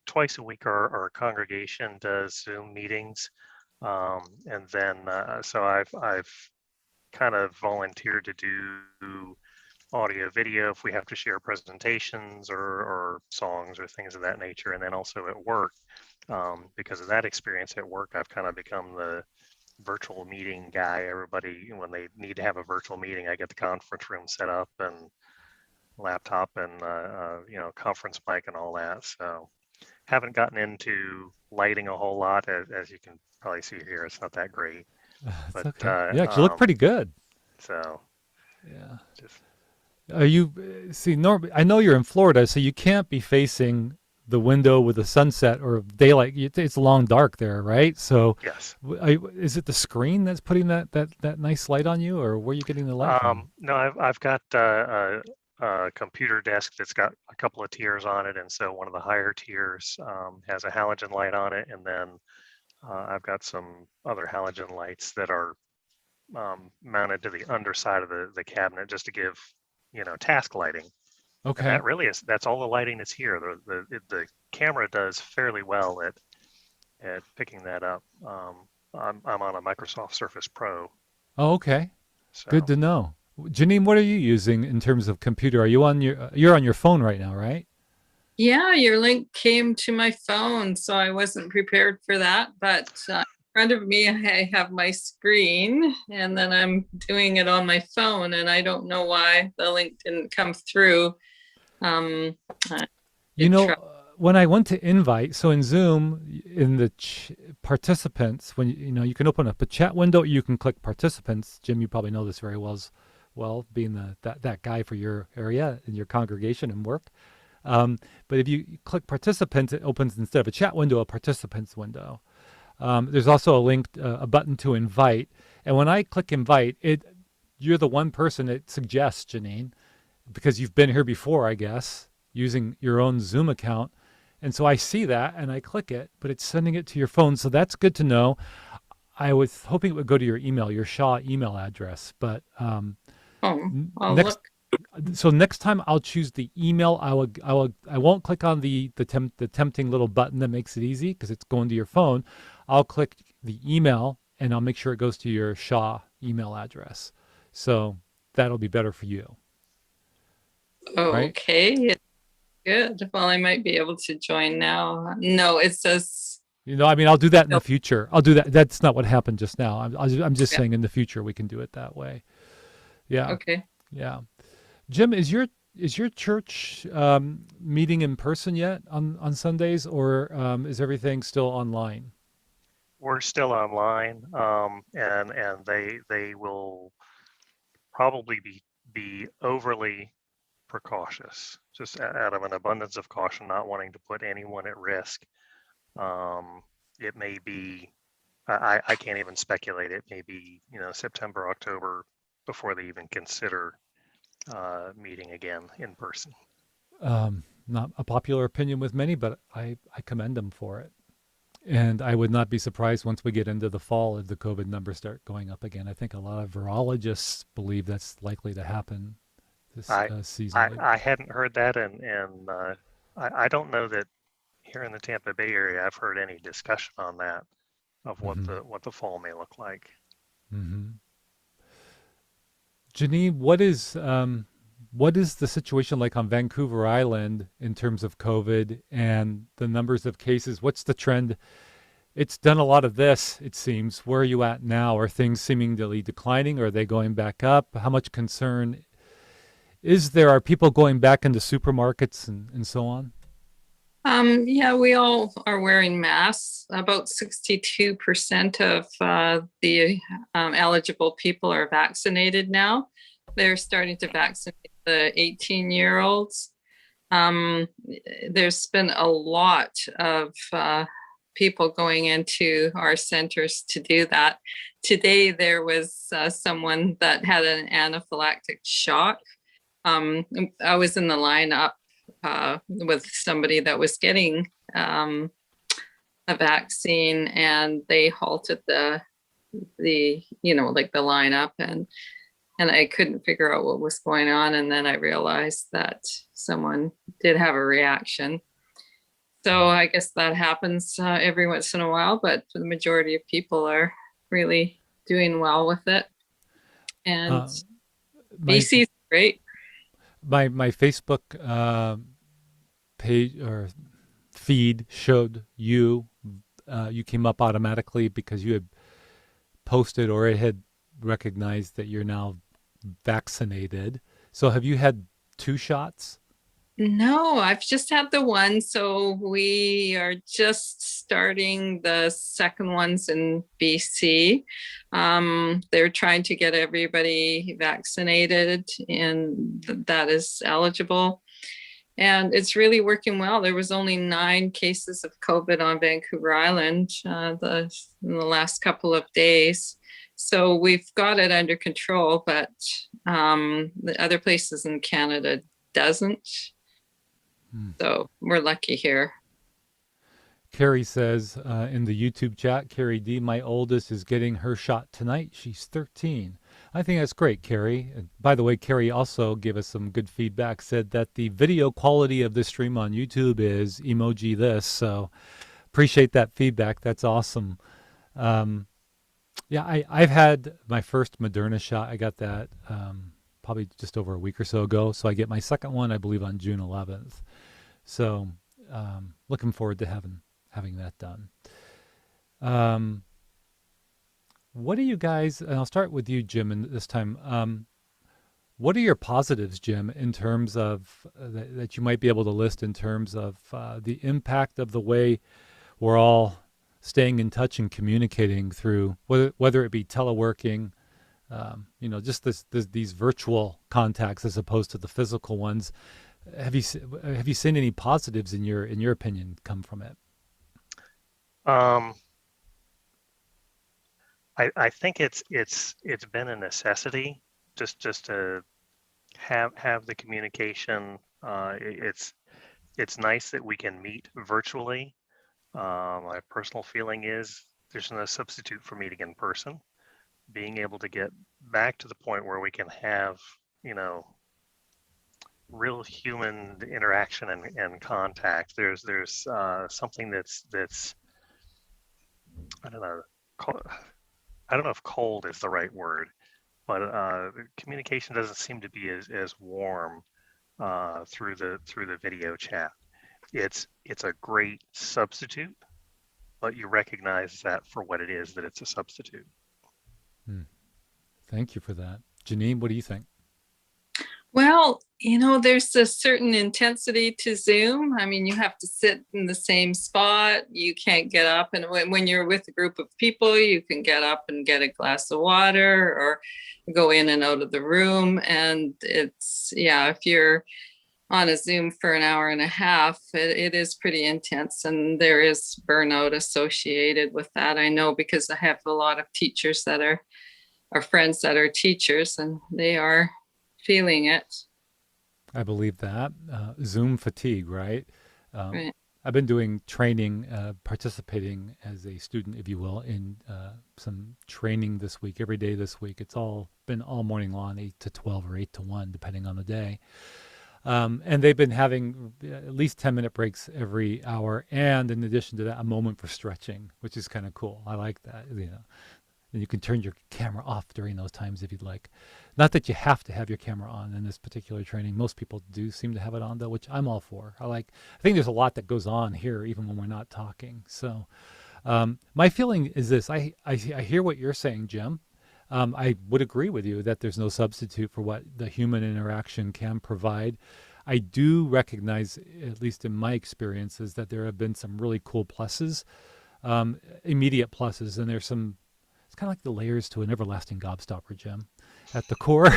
Speaker 3: Twice a week, our congregation does Zoom meetings, and then so I've kind of volunteered to do audio, video if we have to share presentations or songs or things of that nature, and then also at work. Because of that experience at work, I've kind of become the virtual meeting guy. Everybody, when they need to have a virtual meeting, I get the conference room set up and laptop and conference mic and all that. So haven't gotten into lighting a whole lot, as you can probably see here. It's not that great,
Speaker 1: It's
Speaker 3: but
Speaker 1: okay. You actually look pretty good.
Speaker 3: so
Speaker 1: Yeah.
Speaker 3: just
Speaker 1: Are you see? I know you're in Florida, so you can't be facing the window with the sunset or daylight. It's long dark there, right? So,
Speaker 3: yes.
Speaker 1: is it the screen that's putting that nice light on you, or where are you getting the light from?
Speaker 3: No, I've got a computer desk that's got a couple of tiers on it, and so one of the higher tiers has a halogen light on it, and then I've got some other halogen lights that are mounted to the underside of the cabinet just to give task lighting. And
Speaker 1: Okay.
Speaker 3: that's all the lighting that's here. The camera does fairly well at picking that up. I'm on a Microsoft Surface Pro,
Speaker 1: Oh, okay. Good
Speaker 3: so
Speaker 1: to know. Janine, what are you using in terms of computer? Are you on you're on your phone right now, right?
Speaker 2: Yeah, your link came to my phone, so I wasn't prepared for that. But in front of me, I have my screen, and then I'm doing it on my phone, and I don't know why the link didn't come through. I
Speaker 1: You
Speaker 2: did
Speaker 1: know,
Speaker 2: try.
Speaker 1: when I went to invite, so in Zoom, in the participants, when you know you can open up a chat window, you can click participants. Jim, you probably know this very well, being that guy for your area and your congregation and work. But if you click participants, it opens instead of a chat window, a participants window. There's also a button to invite, and when I click invite, you're the one person it suggests, Janine, because you've been here before, I guess, using your own Zoom account. And so I see that and I click it, but it's sending it to your phone. So that's good to know. I was hoping it would go to your email, your Shaw email address. But
Speaker 2: Oh, I'll
Speaker 1: next,
Speaker 2: look.
Speaker 1: so next time I'll choose the email. I won't click on the tempting little button that makes it easy because it's going to your phone. I'll click the email and I'll make sure it goes to your Shaw email address. So that'll be better for you, right?
Speaker 2: Okay, good. Well, I might be able to join now. No, it says
Speaker 1: I mean, I'll do that in the
Speaker 2: no.
Speaker 1: future. I'll do that. That's not what happened just now. I'm just
Speaker 2: Yeah.
Speaker 1: saying in the future we can do it that way. Yeah,
Speaker 2: Okay.
Speaker 1: yeah. Jim, is your church meeting in person yet on Sundays, or is everything still online?
Speaker 3: We're still online, and they will probably be overly precautious, just out of an abundance of caution, not wanting to put anyone at risk. It may be, I can't even speculate. It may be, September, October before they even consider meeting again in person.
Speaker 1: Not a popular opinion with many, but I commend them for it. And I would not be surprised once we get into the fall if the COVID numbers start going up again. I think a lot of virologists believe that's likely to happen this
Speaker 3: I
Speaker 1: season.
Speaker 3: I hadn't heard that, and I don't know that here in the Tampa Bay area I've heard any discussion on that of
Speaker 1: Mm-hmm.
Speaker 3: what the fall may look like.
Speaker 1: Mm-hmm. Janine, what is the situation like on Vancouver Island in terms of COVID and the numbers of cases? What's the trend? It's done a lot of this, it seems. Where are you at now? Are things seemingly declining? Or are they going back up? How much concern is there? Are people going back into supermarkets and so on?
Speaker 2: Yeah, we all are wearing masks. About 62% of the eligible people are vaccinated now. They're starting to vaccinate the 18-year-olds. There's been a lot of people going into our centers to do that. Today, there was someone that had an anaphylactic shock. I was in the lineup with somebody that was getting a vaccine, and they halted the like the lineup, and I couldn't figure out what was going on, and then I realized that someone did have a reaction. So I guess that happens every once in a while, but the majority of people are really doing well with it, and
Speaker 1: Uh, my
Speaker 2: BC is great.
Speaker 1: my Facebook page or feed showed you came up automatically because you had posted or it had recognized that you're now vaccinated. So have you had two shots?
Speaker 2: No, I've just had the one. So we are just starting the second ones in BC. They're trying to get everybody vaccinated, and that is eligible. And it's really working well. There was only 9 cases of COVID on Vancouver Island in the last couple of days. So we've got it under control, but the other places in Canada doesn't.
Speaker 1: Hmm.
Speaker 2: So we're lucky here.
Speaker 1: Carrie says in the YouTube chat, Carrie D, my oldest is getting her shot tonight. She's 13. I think that's great, Carrie. And by the way, Carrie also gave us some good feedback, said that the video quality of this stream on YouTube is emoji this. So appreciate that feedback. That's awesome. Yeah, I've had my first Moderna shot. I got that probably just over a week or so ago. So I get my second one, I believe, on June 11th. So looking forward to having that done. Um, what do you guys? And I'll start with you, Jim, and this time. What are your positives, Jim, in terms of that you might be able to list in terms of the impact of the way we're all staying in touch and communicating through whether it be teleworking, just these virtual contacts as opposed to the physical ones. Have you seen any positives in your opinion come from it?
Speaker 3: Um, I think it's been a necessity just to have the communication. It's nice that we can meet virtually. My personal feeling is there's no substitute for meeting in person. Being able to get back to the point where we can have, you know, real human interaction and contact. There's something that's I don't know. I don't know if cold is the right word, but communication doesn't seem to be as warm through the video chat. It's a great substitute, but you recognize that for what it is, that it's a substitute.
Speaker 1: Hmm. Thank you for that. Janine, what do you think?
Speaker 2: Well, there's a certain intensity to Zoom. I mean, you have to sit in the same spot. You can't get up. And when you're with a group of people, you can get up and get a glass of water or go in and out of the room. And if you're on a Zoom for an hour and a half, it is pretty intense. And there is burnout associated with that. I know because I have a lot of teachers that are friends that are teachers, and they are feeling it.
Speaker 1: I believe that. Zoom fatigue, right?
Speaker 2: Right.
Speaker 1: I've been doing training, participating as a student, if you will, in some training this week, every day this week. It's all been all morning long, 8 to 12 or 8 to 1, depending on the day. And they've been having at least 10-minute breaks every hour. And in addition to that, a moment for stretching, which is kind of cool. I like that, And you can turn your camera off during those times if you'd like. Not that you have to have your camera on in this particular training. Most people do seem to have it on, though, which I'm all for. I think there's a lot that goes on here, even when we're not talking. So my feeling is this. I hear what you're saying, Jim. I would agree with you that there's no substitute for what the human interaction can provide. I do recognize, at least in my experiences, that there have been some really cool pluses, immediate pluses, and there's some. It's kind of like the layers to an everlasting gobstopper, Jim. At the core,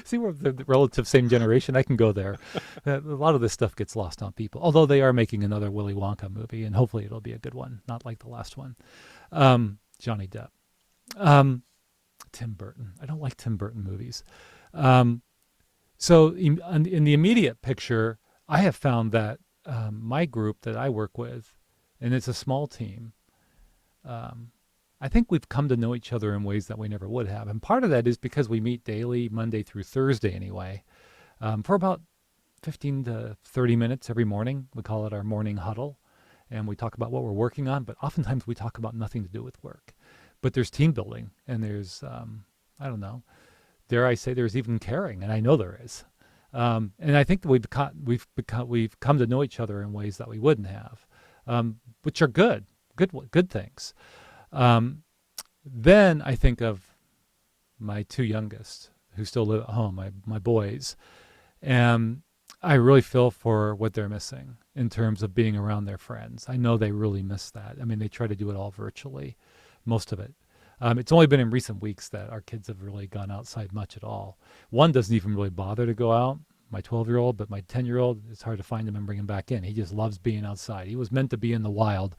Speaker 1: see, we're the relative same generation. I can go there. A lot of this stuff gets lost on people, although they are making another Willy Wonka movie, and hopefully it'll be a good one, not like the last one. Johnny Depp. Tim Burton. I don't like Tim Burton movies. So in the immediate picture, I have found that my group that I work with, and it's a small team, I think we've come to know each other in ways that we never would have. And part of that is because we meet daily, Monday through Thursday anyway, for about 15 to 30 minutes every morning. We call it our morning huddle. And we talk about what we're working on, but oftentimes we talk about nothing to do with work. But there's team building, and there's, I don't know, dare I say there's even caring, and I know there is. And I think that we've come to know each other in ways that we wouldn't have, which are good things. Then I think of my two youngest who still live at home, my boys, and I really feel for what they're missing in terms of being around their friends. I know they really miss that. I mean, they try to do it all virtually, most of it. It's only been in recent weeks that our kids have really gone outside much at all. One doesn't even really bother to go out, my 12-year-old, but my 10-year-old, it's hard to find him and bring him back in. He just loves being outside. He was meant to be in the wild.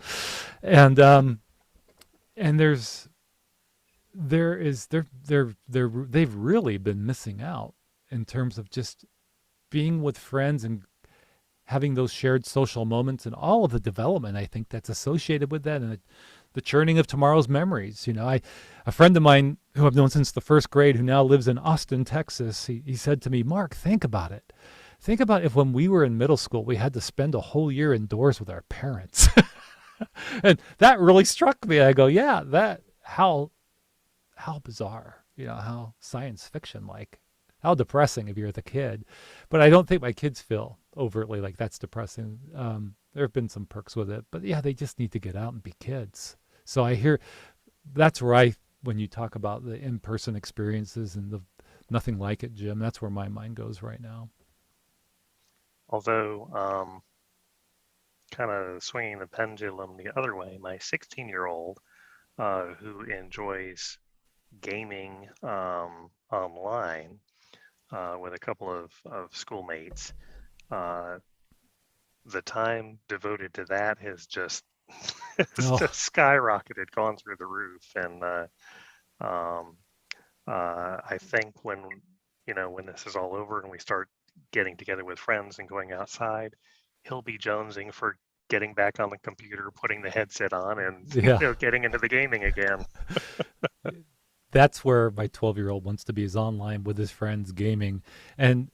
Speaker 1: And they've really been missing out in terms of just being with friends and having those shared social moments and all of the development, I think, that's associated with that, and the churning of tomorrow's memories. A friend of mine who I've known since the first grade, who now lives in Austin, Texas, he said to me, "Mark, think about it. Think about if when we were in middle school, we had to spend a whole year indoors with our parents." And that really struck me. I go, yeah, how bizarre. how science fiction like. How depressing if you're the kid. But I don't think my kids feel overtly like that's depressing. There have been some perks with it, but yeah, they just need to get out and be kids. So I hear that's where when you talk about the in-person experiences and the nothing like it, Jim, that's where my mind goes right now.
Speaker 3: Although, kind of swinging the pendulum the other way, my 16-year-old, who enjoys gaming online with a couple of schoolmates, uh, the time devoted to that has just has
Speaker 1: Oh,
Speaker 3: just skyrocketed, gone through the roof. And um, I think when this is all over and we start getting together with friends and going outside, he'll be jonesing for getting back on the computer, putting the headset on, and
Speaker 1: yeah.
Speaker 3: getting into the gaming again.
Speaker 1: That's where my 12-year-old wants to be, is online with his friends gaming. And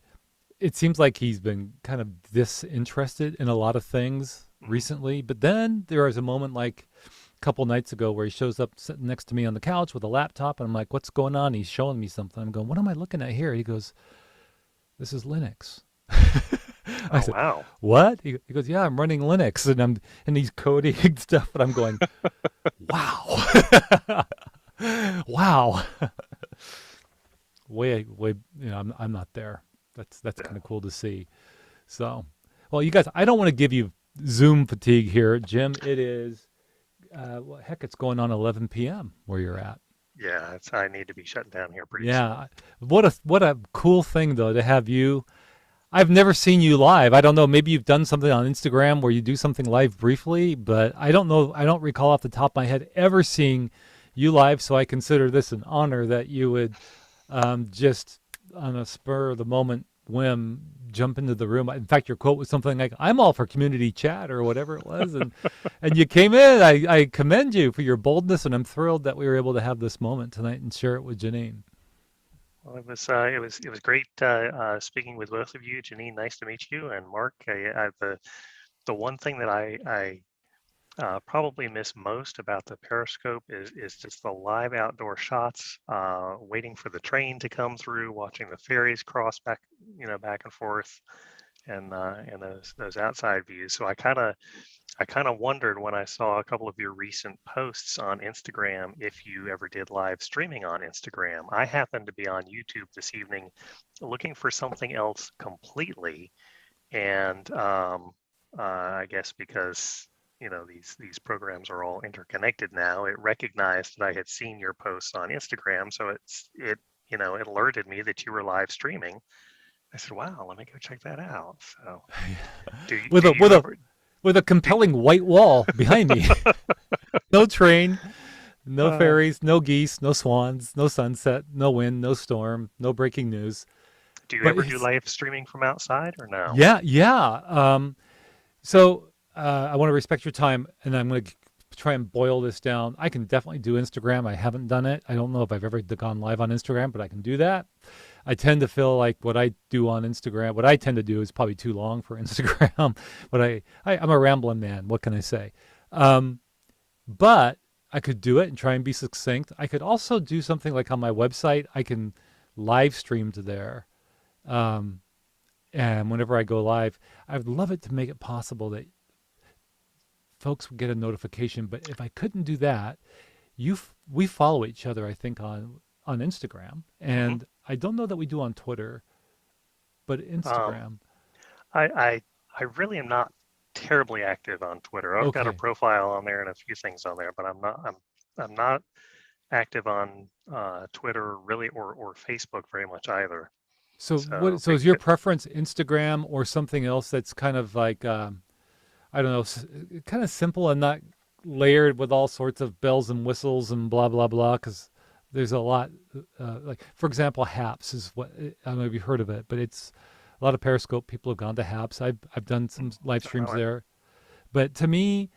Speaker 1: it seems like he's been kind of disinterested in a lot of things
Speaker 3: Mhm.
Speaker 1: recently. But then there was a moment like a couple nights ago where he shows up sitting next to me on the couch with a laptop, and I'm like, "What's going on?" He's showing me something. I'm going, "What am I looking at here?" He goes, "This is Linux." I
Speaker 3: Oh
Speaker 1: said,
Speaker 3: wow.
Speaker 1: "What?" He goes, "Yeah, I'm running Linux," and he's coding and stuff, and I'm going, "Wow, wow." Way, I'm not there. That's
Speaker 3: Yeah.
Speaker 1: kind of cool to see. So, well, you guys, I don't want to give you Zoom fatigue here, Jim. It is, well, heck, it's going on 11 p.m. where you're at.
Speaker 3: Yeah, I need to be shutting down here pretty soon.
Speaker 1: Yeah, what a cool thing though to have you. I've never seen you live. I don't know. Maybe you've done something on Instagram where you do something live briefly, but I don't know. I don't recall off the top of my head ever seeing you live. So I consider this an honor that you would just on a spur of the moment whim jump into the room. In fact, your quote was something like, "I'm all for community chat" or whatever it was, and you came in. I commend you for your boldness, and I'm thrilled that we were able to have this moment tonight and share it with Janine.
Speaker 3: Well, it was great speaking with both of you. Janine, nice to meet you, and Mark. The one thing that I probably miss most about the Periscope is just the live outdoor shots, waiting for the train to come through, watching the ferries cross back and forth, and those outside views. So I kind of wondered when I saw a couple of your recent posts on Instagram if you ever did live streaming on Instagram. I happened to be on YouTube this evening looking for something else completely, and I guess because these programs are all interconnected now, it recognized that I had seen your posts on Instagram, so it alerted me that you were live streaming. I said, "Wow, let me go check that out." So, do you,
Speaker 1: with
Speaker 3: do
Speaker 1: a
Speaker 3: you
Speaker 1: with a
Speaker 3: ever
Speaker 1: with a
Speaker 3: do?
Speaker 1: compelling white wall behind me. No train, no
Speaker 3: Uh,
Speaker 1: ferries, no geese, no swans, no sunset, no wind, no storm, no breaking news.
Speaker 3: Do you
Speaker 1: But
Speaker 3: ever do
Speaker 1: it's
Speaker 3: live streaming from outside or no?
Speaker 1: yeah, yeah. So I want to respect your time, and I'm going to try and boil this down. I can definitely do Instagram. I haven't done it. I don't know if I've ever gone live on Instagram, but I can do that. I tend to feel like what I do on Instagram, what I tend to do is probably too long for Instagram. But I'm a rambling man. What can I say? Um, but I could do it and try and be succinct. I could also do something like on my website. I can live stream to there. Um, and whenever I go live, I would love it to make it possible that folks would get a notification. But if I couldn't do that, we follow each other, I think, on Instagram,
Speaker 3: Hmm.
Speaker 1: and I don't know that we do on Twitter, but
Speaker 3: Um,
Speaker 1: Instagram.
Speaker 3: I, I I really am not terribly active on Twitter. I've got a
Speaker 1: Okay,
Speaker 3: profile on there and a few things on there, but I'm not active on Twitter really or Facebook very much either.
Speaker 1: so
Speaker 3: So
Speaker 1: what? So is your preference Instagram or something else that's kind of like I don't know, kind of simple and not layered with all sorts of bells and whistles and blah blah blah? Because there's a lot, like for example, Haps is what I don't know if you've heard of it, but it's a lot of Periscope people have gone to Haps. I've done some live
Speaker 3: don't know
Speaker 1: streams
Speaker 3: it.
Speaker 1: there, but to me,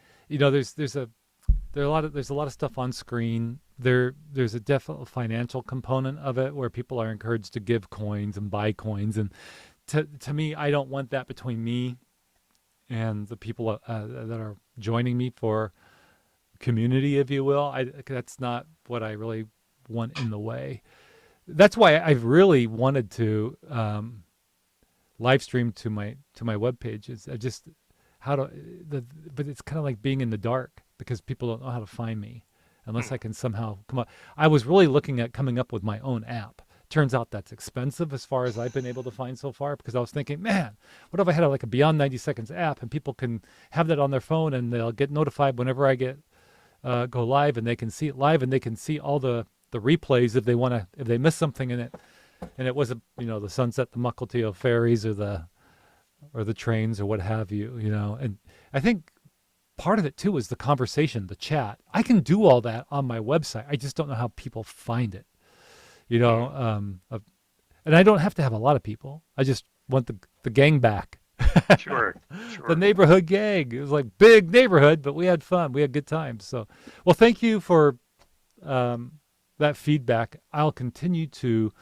Speaker 1: there's a lot of stuff on screen. There's a definite financial component of it where people are encouraged to give coins and buy coins, and to me, I don't want that between me and the people that are joining me for community, if you will. That's not what I really want in the way. that's why I've really wanted to live stream to my webpage. Is I just how to the but it's kind of like being in the dark because people don't know how to find me unless
Speaker 3: Hmm.
Speaker 1: I can somehow come up. I was really looking at coming up with my own app. Turns out that's expensive as far as I've been able to find so far because I was thinking, man, what if I had like a Beyond 90 Seconds app and people can have that on their phone and they'll get notified whenever I get go live and they can see it live and they can see all the replays if they want to if they miss something in it and it was a the sunset the Mukilteo ferries or the trains or what have you. And I think part of it too is the conversation, the chat. I can do all that on my website. I just don't know how people find it. You know,
Speaker 3: Hmm.
Speaker 1: and I don't have to have a lot of people. I just want the gang back.
Speaker 3: Sure,
Speaker 1: The
Speaker 3: sure.
Speaker 1: neighborhood gang. It was like big neighborhood, but we had fun. We had good times. So, well, thank you for um, that feedback. I'll continue to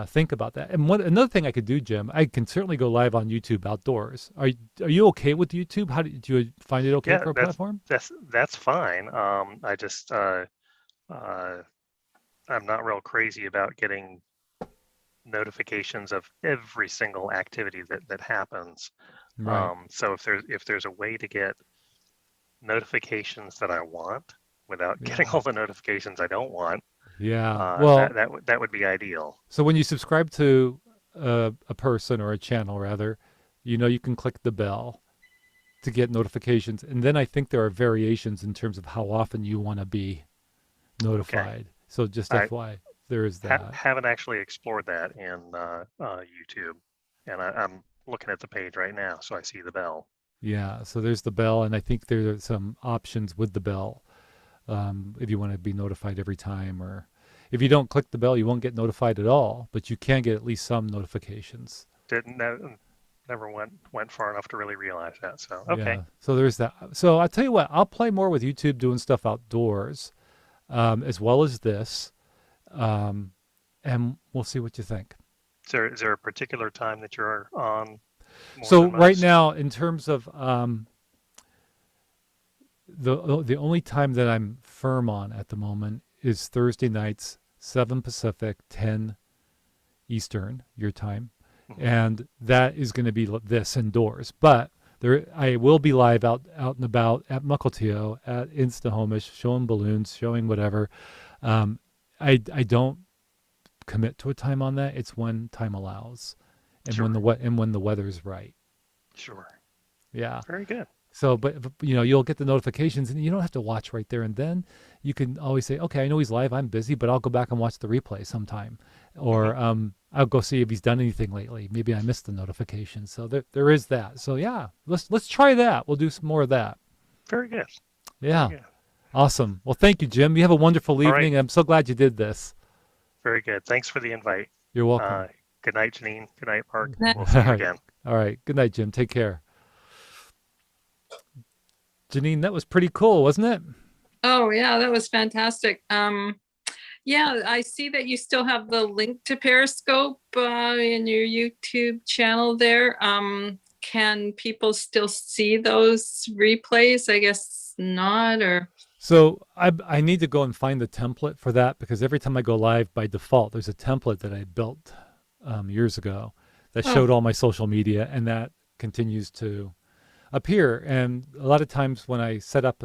Speaker 1: think about that. And another thing I could do, Jim, I can certainly go live on YouTube outdoors. Are you okay with YouTube? How did you find it okay
Speaker 3: Yeah,
Speaker 1: for a platform?
Speaker 3: that's fine. I just uh, I'm not real crazy about getting notifications of every single activity that happens.
Speaker 1: Right.
Speaker 3: So if there's a way to get notifications that I want without getting
Speaker 1: Yeah.
Speaker 3: all the notifications I don't want,
Speaker 1: Yeah.
Speaker 3: that
Speaker 1: Well,
Speaker 3: that would be ideal.
Speaker 1: so when you subscribe to a person or a channel, rather, you can click the bell to get notifications. And then I think there are variations in terms of how often you want to be
Speaker 3: Okay.
Speaker 1: notified. So just
Speaker 3: I
Speaker 1: FY, there is that.
Speaker 3: haven't actually explored that in YouTube, and I'm looking at the page right now, so I see the bell.
Speaker 1: Yeah. So there's the bell, and I think there are some options with the bell if you want to be notified every time, or if you don't click the bell, you won't get notified at all, but you can get at least some notifications.
Speaker 3: Didn't never went far enough to really realize that. So okay,
Speaker 1: Yeah. So there's that. So I'll tell you what, I'll play more with YouTube doing stuff outdoors as well as this, um, and we'll see what you think.
Speaker 3: is there a particular time that you're on more
Speaker 1: So
Speaker 3: than
Speaker 1: right
Speaker 3: most?
Speaker 1: now, in terms of the only time that I'm firm on at the moment is Thursday nights, 7 Pacific, 10 Eastern, your time,
Speaker 3: Hmm.
Speaker 1: and that is going to be this indoors. But there, I will be live out and about at Mukilteo, at Instahomish, showing balloons, showing whatever. Um, I don't commit to a time on that. It's when time allows, and when
Speaker 3: Sure,
Speaker 1: the weather's right.
Speaker 3: sure,
Speaker 1: Yeah.
Speaker 3: very good.
Speaker 1: So, but you'll get the notifications, and you don't have to watch right there and then. You can always say, "Okay, I know he's live. I'm busy, but I'll go back and watch the replay sometime,"
Speaker 3: Hmm.
Speaker 1: or I'll go see if he's done anything lately. Maybe I missed the notification. So there is that. So yeah, let's try that. We'll do some more of that.
Speaker 3: Very good, very
Speaker 1: Yeah,
Speaker 3: good.
Speaker 1: awesome. Well, thank you, Jim. You have a wonderful
Speaker 3: All right,
Speaker 1: evening. I'm so glad you did this.
Speaker 3: very good. Thanks for the invite.
Speaker 1: You're welcome.
Speaker 3: Uh, Good night, Janine. Good night, Mark. We'll
Speaker 1: All
Speaker 3: see you
Speaker 1: right,
Speaker 3: again.
Speaker 1: all right. Good night, Jim. Take care. Janine, that was pretty cool, wasn't it?
Speaker 2: Oh, yeah, that was fantastic. Yeah, I see that you still have the link to Periscope in your YouTube channel there. Can people still see those replays? I guess not, or
Speaker 1: So I need to go and find the template for that because every time I go live by default, there's a template that I built years ago that
Speaker 2: oh,
Speaker 1: showed all my social media, and that continues to appear. And a lot of times when I set up,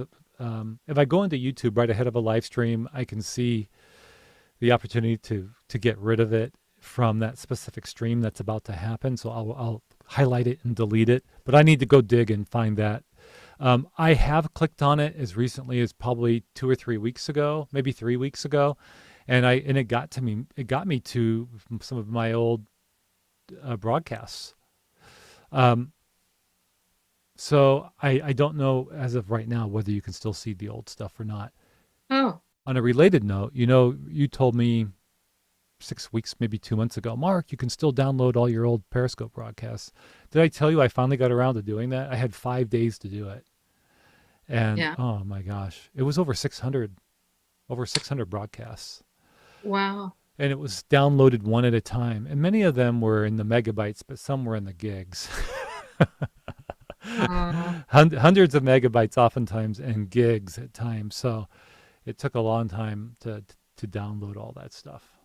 Speaker 1: if I go into YouTube right ahead of a live stream, I can see the opportunity to get rid of it from that specific stream that's about to happen. So I'll highlight it and delete it. But I need to go dig and find that. I have clicked on it as recently as probably 2 or 3 weeks ago, maybe 3 weeks ago, and it got to me. It got me to some of my old broadcasts. Um, so I don't know as of right now whether you can still see the old stuff or not.
Speaker 2: oh,
Speaker 1: On a related note, you told me 6 weeks, maybe 2 months ago, Mark, you can still download all your old Periscope broadcasts. Did I tell you I finally got around to doing that? I had 5 days to do it. And
Speaker 2: yeah.
Speaker 1: oh my gosh, it was over 600 broadcasts.
Speaker 2: Wow.
Speaker 1: And it was downloaded one at a time. And many of them were in the megabytes, but some were in the gigs.
Speaker 2: Uh,
Speaker 1: Hundreds of megabytes oftentimes and gigs at times. So it took a long time to download all that stuff.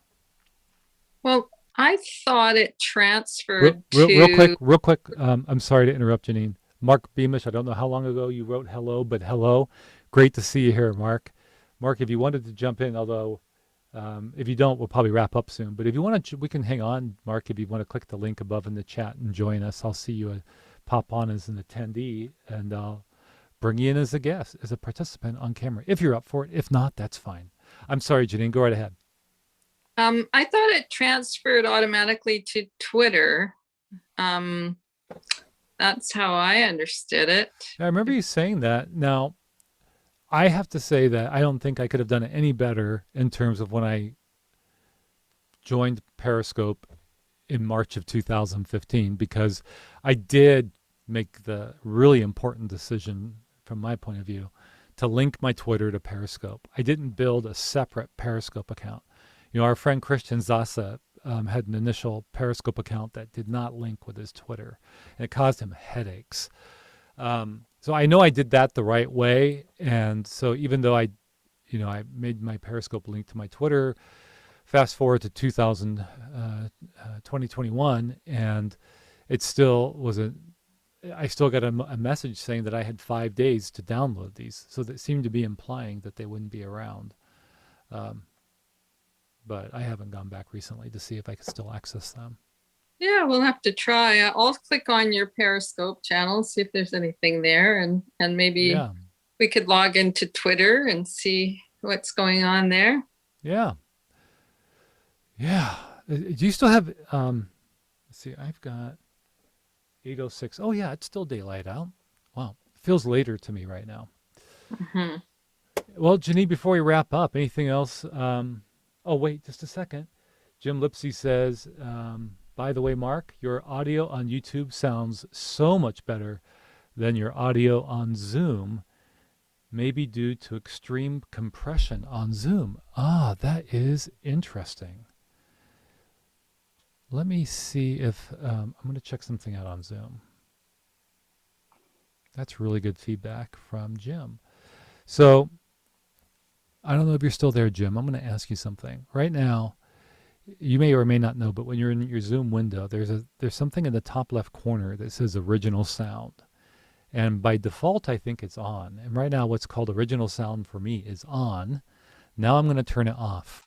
Speaker 2: Well, I thought it
Speaker 1: Real,
Speaker 2: transferred
Speaker 1: real, real quick,
Speaker 2: to,
Speaker 1: real quick. I'm sorry to interrupt, Janine. Mark Beamish, I don't know how long ago you wrote hello, but hello. Great to see you here, Mark. Mark, if you wanted to jump in, although if you don't, we'll probably wrap up soon. But if you want to, we can hang on, Mark, if you want to click the link above in the chat and join us. I'll see you pop on as an attendee, and I'll bring you in as a guest, as a participant on camera, if you're up for it. If not, that's fine. I'm sorry, Janine, go right ahead.
Speaker 2: I thought it transferred automatically to Twitter. Um, that's how I understood it.
Speaker 1: I remember you saying that. Now, I have to say that I don't think I could have done it any better in terms of when I joined Periscope in March of 2015, because I did make the really important decision from my point of view to link my Twitter to Periscope. I didn't build a separate Periscope account. You know, our friend Christian Zasa had an initial Periscope account that did not link with his Twitter, and it caused him headaches. So I know I did that the right way, and so even though I made my Periscope link to my Twitter, fast forward to 2021, and it still was I still got a message saying that I had 5 days to download these, so that seemed to be implying that they wouldn't be around. But I haven't gone back recently to see if I could still access them.
Speaker 2: Yeah, we'll have to try. I'll click on your Periscope channel, see if there's anything there, and maybe we could log into Twitter and see what's going on there.
Speaker 1: Yeah. Do you still have? Let's see. I've got 8:06. Oh yeah, it's still daylight out. Wow, it feels later to me right now.
Speaker 2: Mm-hmm.
Speaker 1: Well, Janine, before we wrap up, anything else? Oh wait, just a second. Jim Lipsy says, by the way, Mark, your audio on YouTube sounds so much better than your audio on Zoom, maybe due to extreme compression on Zoom. Ah, that is interesting. Let me see if I'm going to check something out on Zoom. That's really good feedback from Jim. So I don't know if you're still there, Jim. I'm going to ask you something. Right now, you may or may not know, but when you're in your Zoom window, there's something in the top left corner that says original sound. And by default, I think it's on. And right now, what's called original sound for me is on. Now I'm going to turn it off.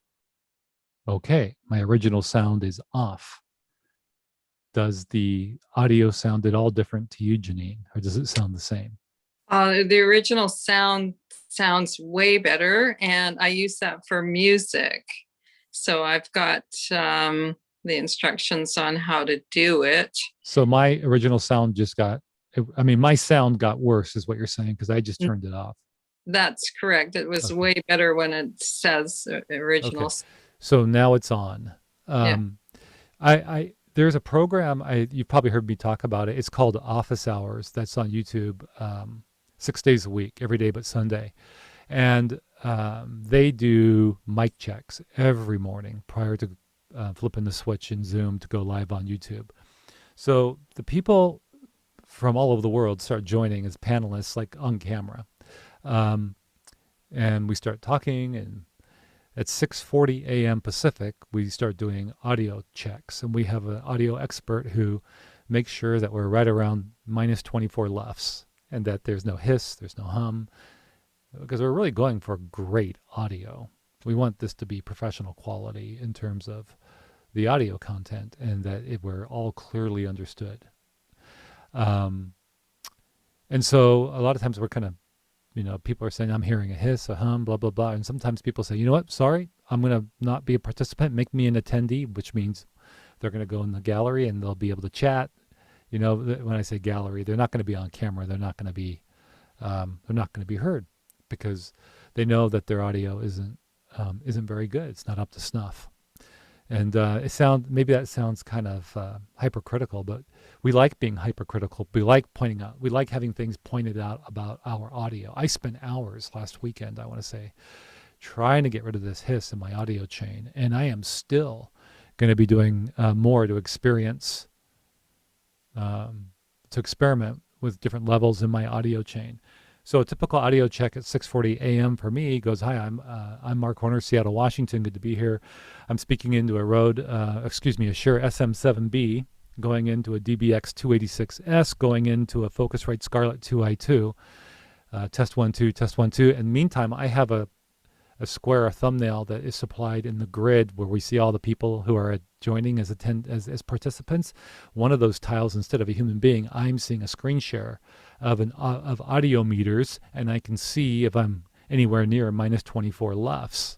Speaker 1: Okay, my original sound is off. Does the audio sound at all different to you, Janine, or does it sound the same?
Speaker 2: The original sound sounds way better, and I use that for music. So I've got the instructions on how to do it.
Speaker 1: So my original sound my sound got worse, is what you're saying, because I just turned it off.
Speaker 2: That's correct. It was way better when it says original.
Speaker 1: Okay. So now it's on. There's a program, you've probably heard me talk about it. It's called Office Hours. That's on YouTube 6 days a week, every day but Sunday. And they do mic checks every morning prior to flipping the switch in Zoom to go live on YouTube. So the people from all over the world start joining as panelists, like on camera. And we start talking, and at 6:40 a.m. Pacific, we start doing audio checks. And we have an audio expert who makes sure that we're right around minus 24 LUFS, and that there's no hiss, there's no hum, because we're really going for great audio. We want this to be professional quality in terms of the audio content, and that we're all clearly understood. And so a lot of times we're kind of, people are saying, I'm hearing a hiss, a hum, blah, blah, blah. And sometimes people say, you know what, sorry, I'm going to not be a participant, make me an attendee, which means they're going to go in the gallery and they'll be able to chat. When I say gallery, they're not going to be on camera. They're not going to be heard, because they know that their audio isn't very good. It's not up to snuff. And maybe that sounds kind of hypercritical, but we like being hypercritical. We like pointing out, we like having things pointed out about our audio. I spent hours last weekend, I want to say, trying to get rid of this hiss in my audio chain. And I am still going to be doing more to experiment with different levels in my audio chain. So a typical audio check at 6:40 a.m. for me goes, "Hi, I'm Mark Horner, Seattle, Washington. Good to be here. I'm speaking into a a Shure SM7B, going into a DBX 286S, going into a Focusrite Scarlett 2i2. Test 1 2, test 1 2. And meantime, I have a square, a thumbnail that is supplied in the grid where we see all the people who are joining as participants. One of those tiles, instead of a human being, I'm seeing a screen share of audio meters, and I can see if I'm anywhere near minus 24 LUFS.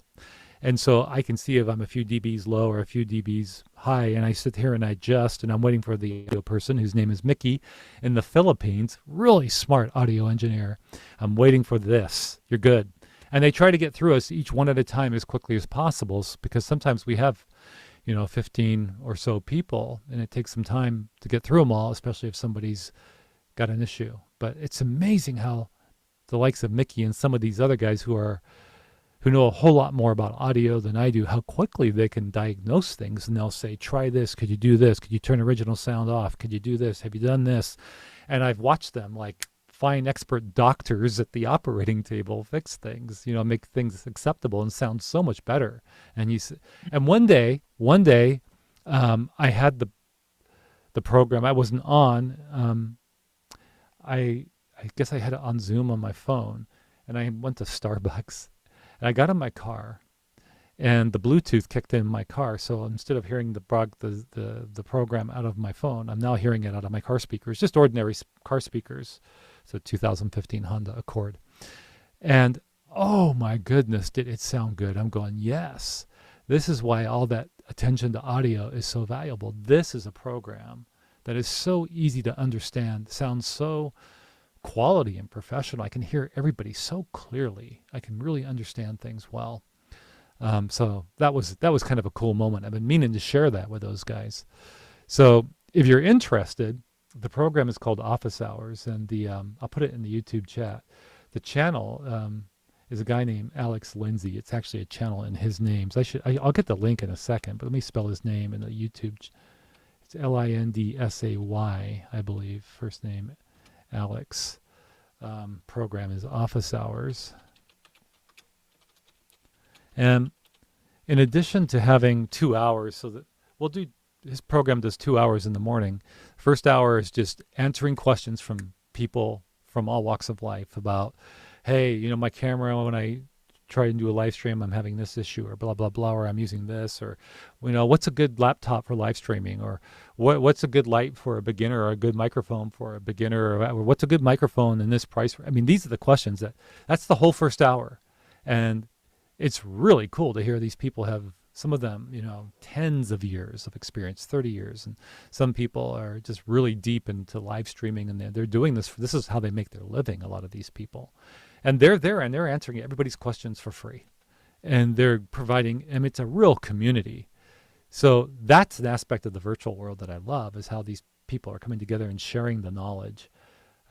Speaker 1: And so I can see if I'm a few dBs low or a few dBs high, and I sit here and I adjust, and I'm waiting for the audio person whose name is Mickey in the Philippines, really smart audio engineer. I'm waiting for this. You're good. And they try to get through us each one at a time as quickly as possible, because sometimes we have, 15 or so people, and it takes some time to get through them all, especially if somebody's got an issue. But it's amazing how the likes of Mickey and some of these other guys who know a whole lot more about audio than I do, how quickly they can diagnose things. And they'll say, try this. Could you do this? Could you turn original sound off? Could you do this? Have you done this? And I've watched them, like fine expert doctors at the operating table, fix things, make things acceptable and sound so much better. And one day, I had the program. I wasn't on. I guess I had it on Zoom on my phone, and I went to Starbucks, and I got in my car, and the Bluetooth kicked in my car. So instead of hearing the program out of my phone, I'm now hearing it out of my car speakers, just ordinary car speakers. So 2015 Honda Accord. And oh my goodness, did it sound good. I'm going, yes, this is why all that attention to audio is so valuable. This is a program that is so easy to understand, sounds so quality and professional. I can hear everybody so clearly. I can really understand things well. So that was kind of a cool moment. I've been meaning to share that with those guys. So if you're interested, the program is called Office Hours, and I'll put it in the YouTube chat. The channel is a guy named Alex Lindsay. It's actually a channel in his names. I'll get the link in a second, but let me spell his name in the YouTube. It's Lindsay, I believe. First name Alex. Program is Office Hours. And in addition to having 2 hours, so that his program does 2 hours in the morning. First hour is just answering questions from people from all walks of life about, hey, my camera, when I try and do a live stream, I'm having this issue, or blah, blah, blah, or I'm using this, or, what's a good laptop for live streaming, or what's a good light for a beginner, or a good microphone for a beginner, or what's a good microphone in this price. I mean, these are the questions that's the whole first hour. And it's really cool to hear these people have, some of them, tens of years of experience, 30 years. And some people are just really deep into live streaming, and they're doing this. This is how they make their living, a lot of these people. And they're there, and they're answering everybody's questions for free. And they're providing, it's a real community. So that's an aspect of the virtual world that I love, is how these people are coming together and sharing the knowledge.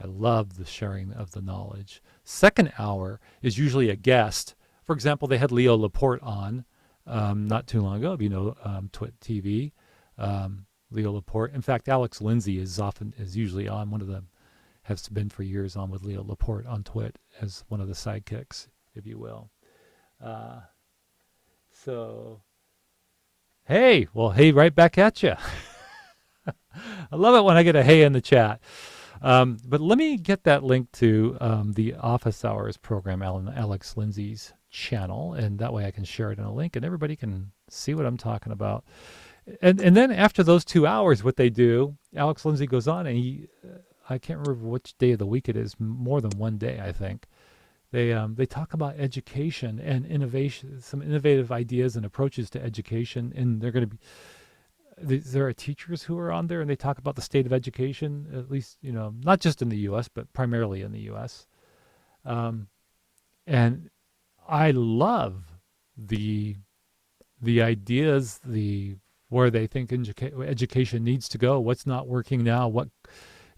Speaker 1: I love the sharing of the knowledge. Second hour is usually a guest. For example, they had Leo Laporte on not too long ago, Twit TV, Leo Laporte. In fact, Alex Lindsay is usually on, one of them has been for years on with Leo Laporte on Twit as one of the sidekicks, if you will. Hey, right back at you. I love it when I get a hey in the chat. But let me get that link to the Office Hours program, Alex Lindsay's channel, and that way I can share it in a link and everybody can see what I'm talking about. And then after those 2 hours, what they do, Alex Lindsay goes on, and I can't remember which day of the week it is, more than one day, I think. They talk about education and innovation, some innovative ideas and approaches to education, and they're going to be, there are teachers who are on there, and they talk about the state of education, at least, not just in the U.S., but primarily in the U.S. And I love the ideas, where they think education needs to go, what's not working now, what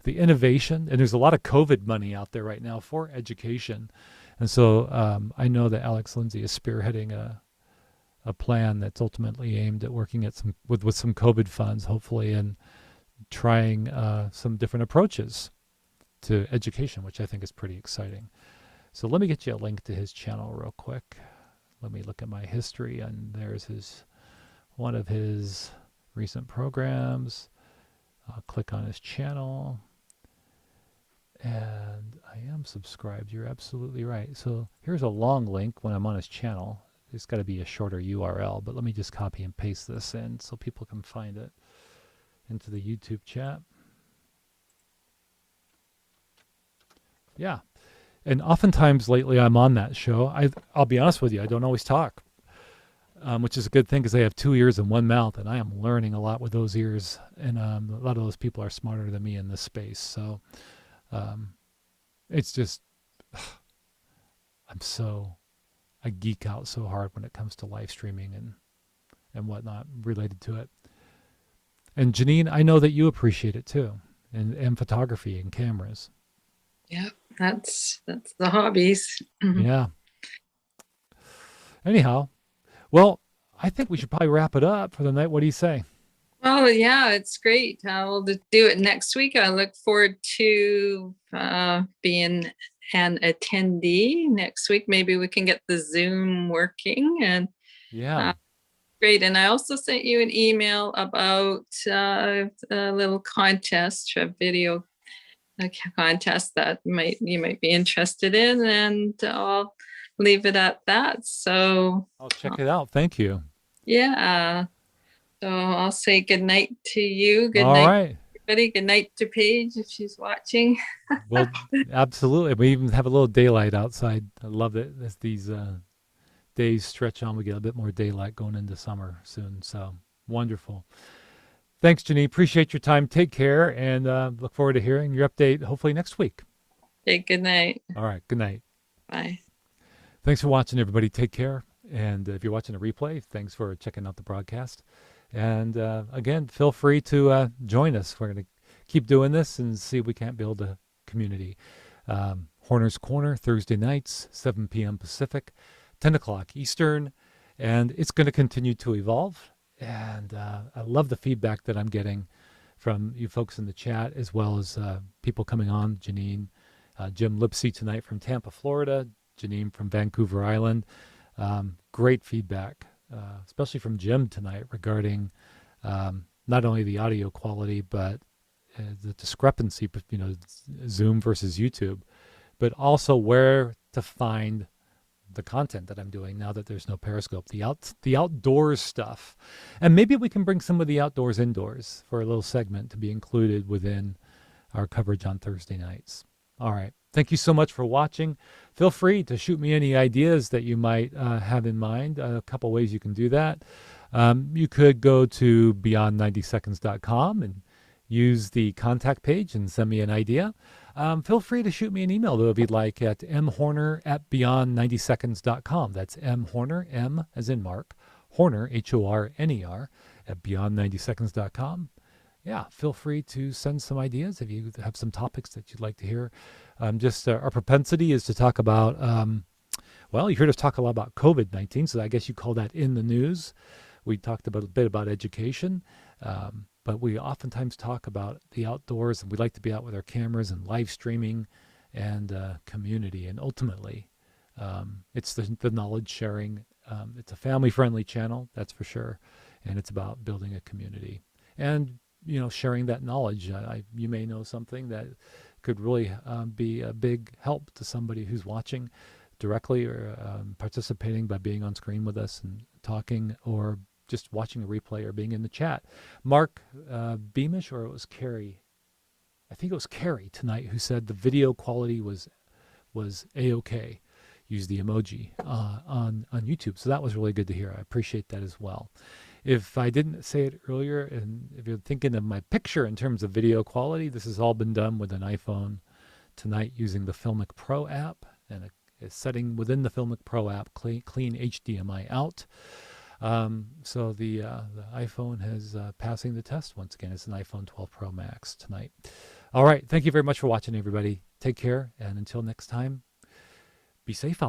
Speaker 1: the innovation, and there's a lot of COVID money out there right now for education. And so I know that Alex Lindsay is spearheading a plan that's ultimately aimed at working at with some COVID funds, hopefully, and trying some different approaches to education, which I think is pretty exciting. So let me get you a link to his channel real quick. Let me look at my history, and there's one of his recent programs. I'll click on his channel, and I am subscribed. You're absolutely right. So here's a long link when I'm on his channel. It's got to be a shorter URL, but let me just copy and paste this in so people can find it into the YouTube chat. Yeah. And oftentimes lately I'm on that show. I'll be honest with you, I don't always talk, which is a good thing because I have 2 ears and 1 mouth, and I am learning a lot with those ears. And a lot of those people are smarter than me in this space. So it's just, I geek out so hard when it comes to live streaming and whatnot related to it. And Janine, I know that you appreciate it too, and photography and cameras.
Speaker 2: Yeah, that's the hobbies.
Speaker 1: Yeah. Anyhow, well, I think we should probably wrap it up for the night. What do you say?
Speaker 2: Well, yeah, it's great. I'll do it next week. I look forward to being an attendee next week. Maybe we can get the Zoom working. And
Speaker 1: Yeah.
Speaker 2: great. And I also sent you an email about a little contest, a video contest that you might be interested in, and I'll leave it at that. So
Speaker 1: I'll check it out. Thank you.
Speaker 2: Yeah. So I'll say good night to you. Good
Speaker 1: All
Speaker 2: night,
Speaker 1: right.
Speaker 2: everybody. Good night to Paige if she's watching.
Speaker 1: Well, absolutely. We even have a little daylight outside. I love it as these days stretch on. We get a bit more daylight going into summer soon. So wonderful. Thanks, Janine. Appreciate your time. Take care, and look forward to hearing your update hopefully next week.
Speaker 2: Okay, good night.
Speaker 1: All right. Good night.
Speaker 2: Bye.
Speaker 1: Thanks for watching, everybody. Take care. And if you're watching a replay, thanks for checking out the broadcast. And again, feel free to join us. We're going to keep doing this and see if we can't build a community. Horner's Corner, Thursday nights, 7 p.m. Pacific, 10 o'clock Eastern. And it's going to continue to evolve. And I love the feedback that I'm getting from you folks in the chat, as well as people coming on. Janine, Jim Lipsy tonight from Tampa, Florida. Janine from Vancouver Island. Great feedback, especially from Jim tonight regarding not only the audio quality, but the discrepancy, Zoom versus YouTube, but also where to find the content that I'm doing now that there's no Periscope, the outdoors stuff. And maybe we can bring some of the outdoors indoors for a little segment to be included within our coverage on Thursday nights. All right. Thank you so much for watching. Feel free to shoot me any ideas that you might have in mind. A couple ways you can do that. You could go to beyond90seconds.com and use the contact page and send me an idea. Feel free to shoot me an email, though, if you'd like, at mhorner@beyond90seconds.com. That's mhorner, M as in Mark, Horner, Horner, at beyond90seconds.com. Yeah, feel free to send some ideas if you have some topics that you'd like to hear. Our propensity is to talk about, you heard us talk a lot about COVID-19, so I guess you call that in the news. We talked a bit about education, but we oftentimes talk about the outdoors, and we like to be out with our cameras and live streaming and community. And ultimately, it's the knowledge sharing. It's a family-friendly channel, that's for sure, and it's about building a community. And sharing that knowledge. You may know something that could really be a big help to somebody who's watching directly or participating by being on screen with us and talking, or just watching a replay or being in the chat. Mark Beamish, or it was Carrie, I think it was Carrie tonight, who said the video quality was A-OK. Use the emoji on YouTube. So that was really good to hear. I appreciate that as well. If I didn't say it earlier, and if you're thinking of my picture in terms of video quality, this has all been done with an iPhone tonight using the Filmic Pro app, and a setting within the Filmic Pro app, clean HDMI out. So the iPhone is passing the test once again. It's an iPhone 12 Pro Max tonight. All right. Thank you very much for watching, everybody. Take care. And until next time, be safe out there.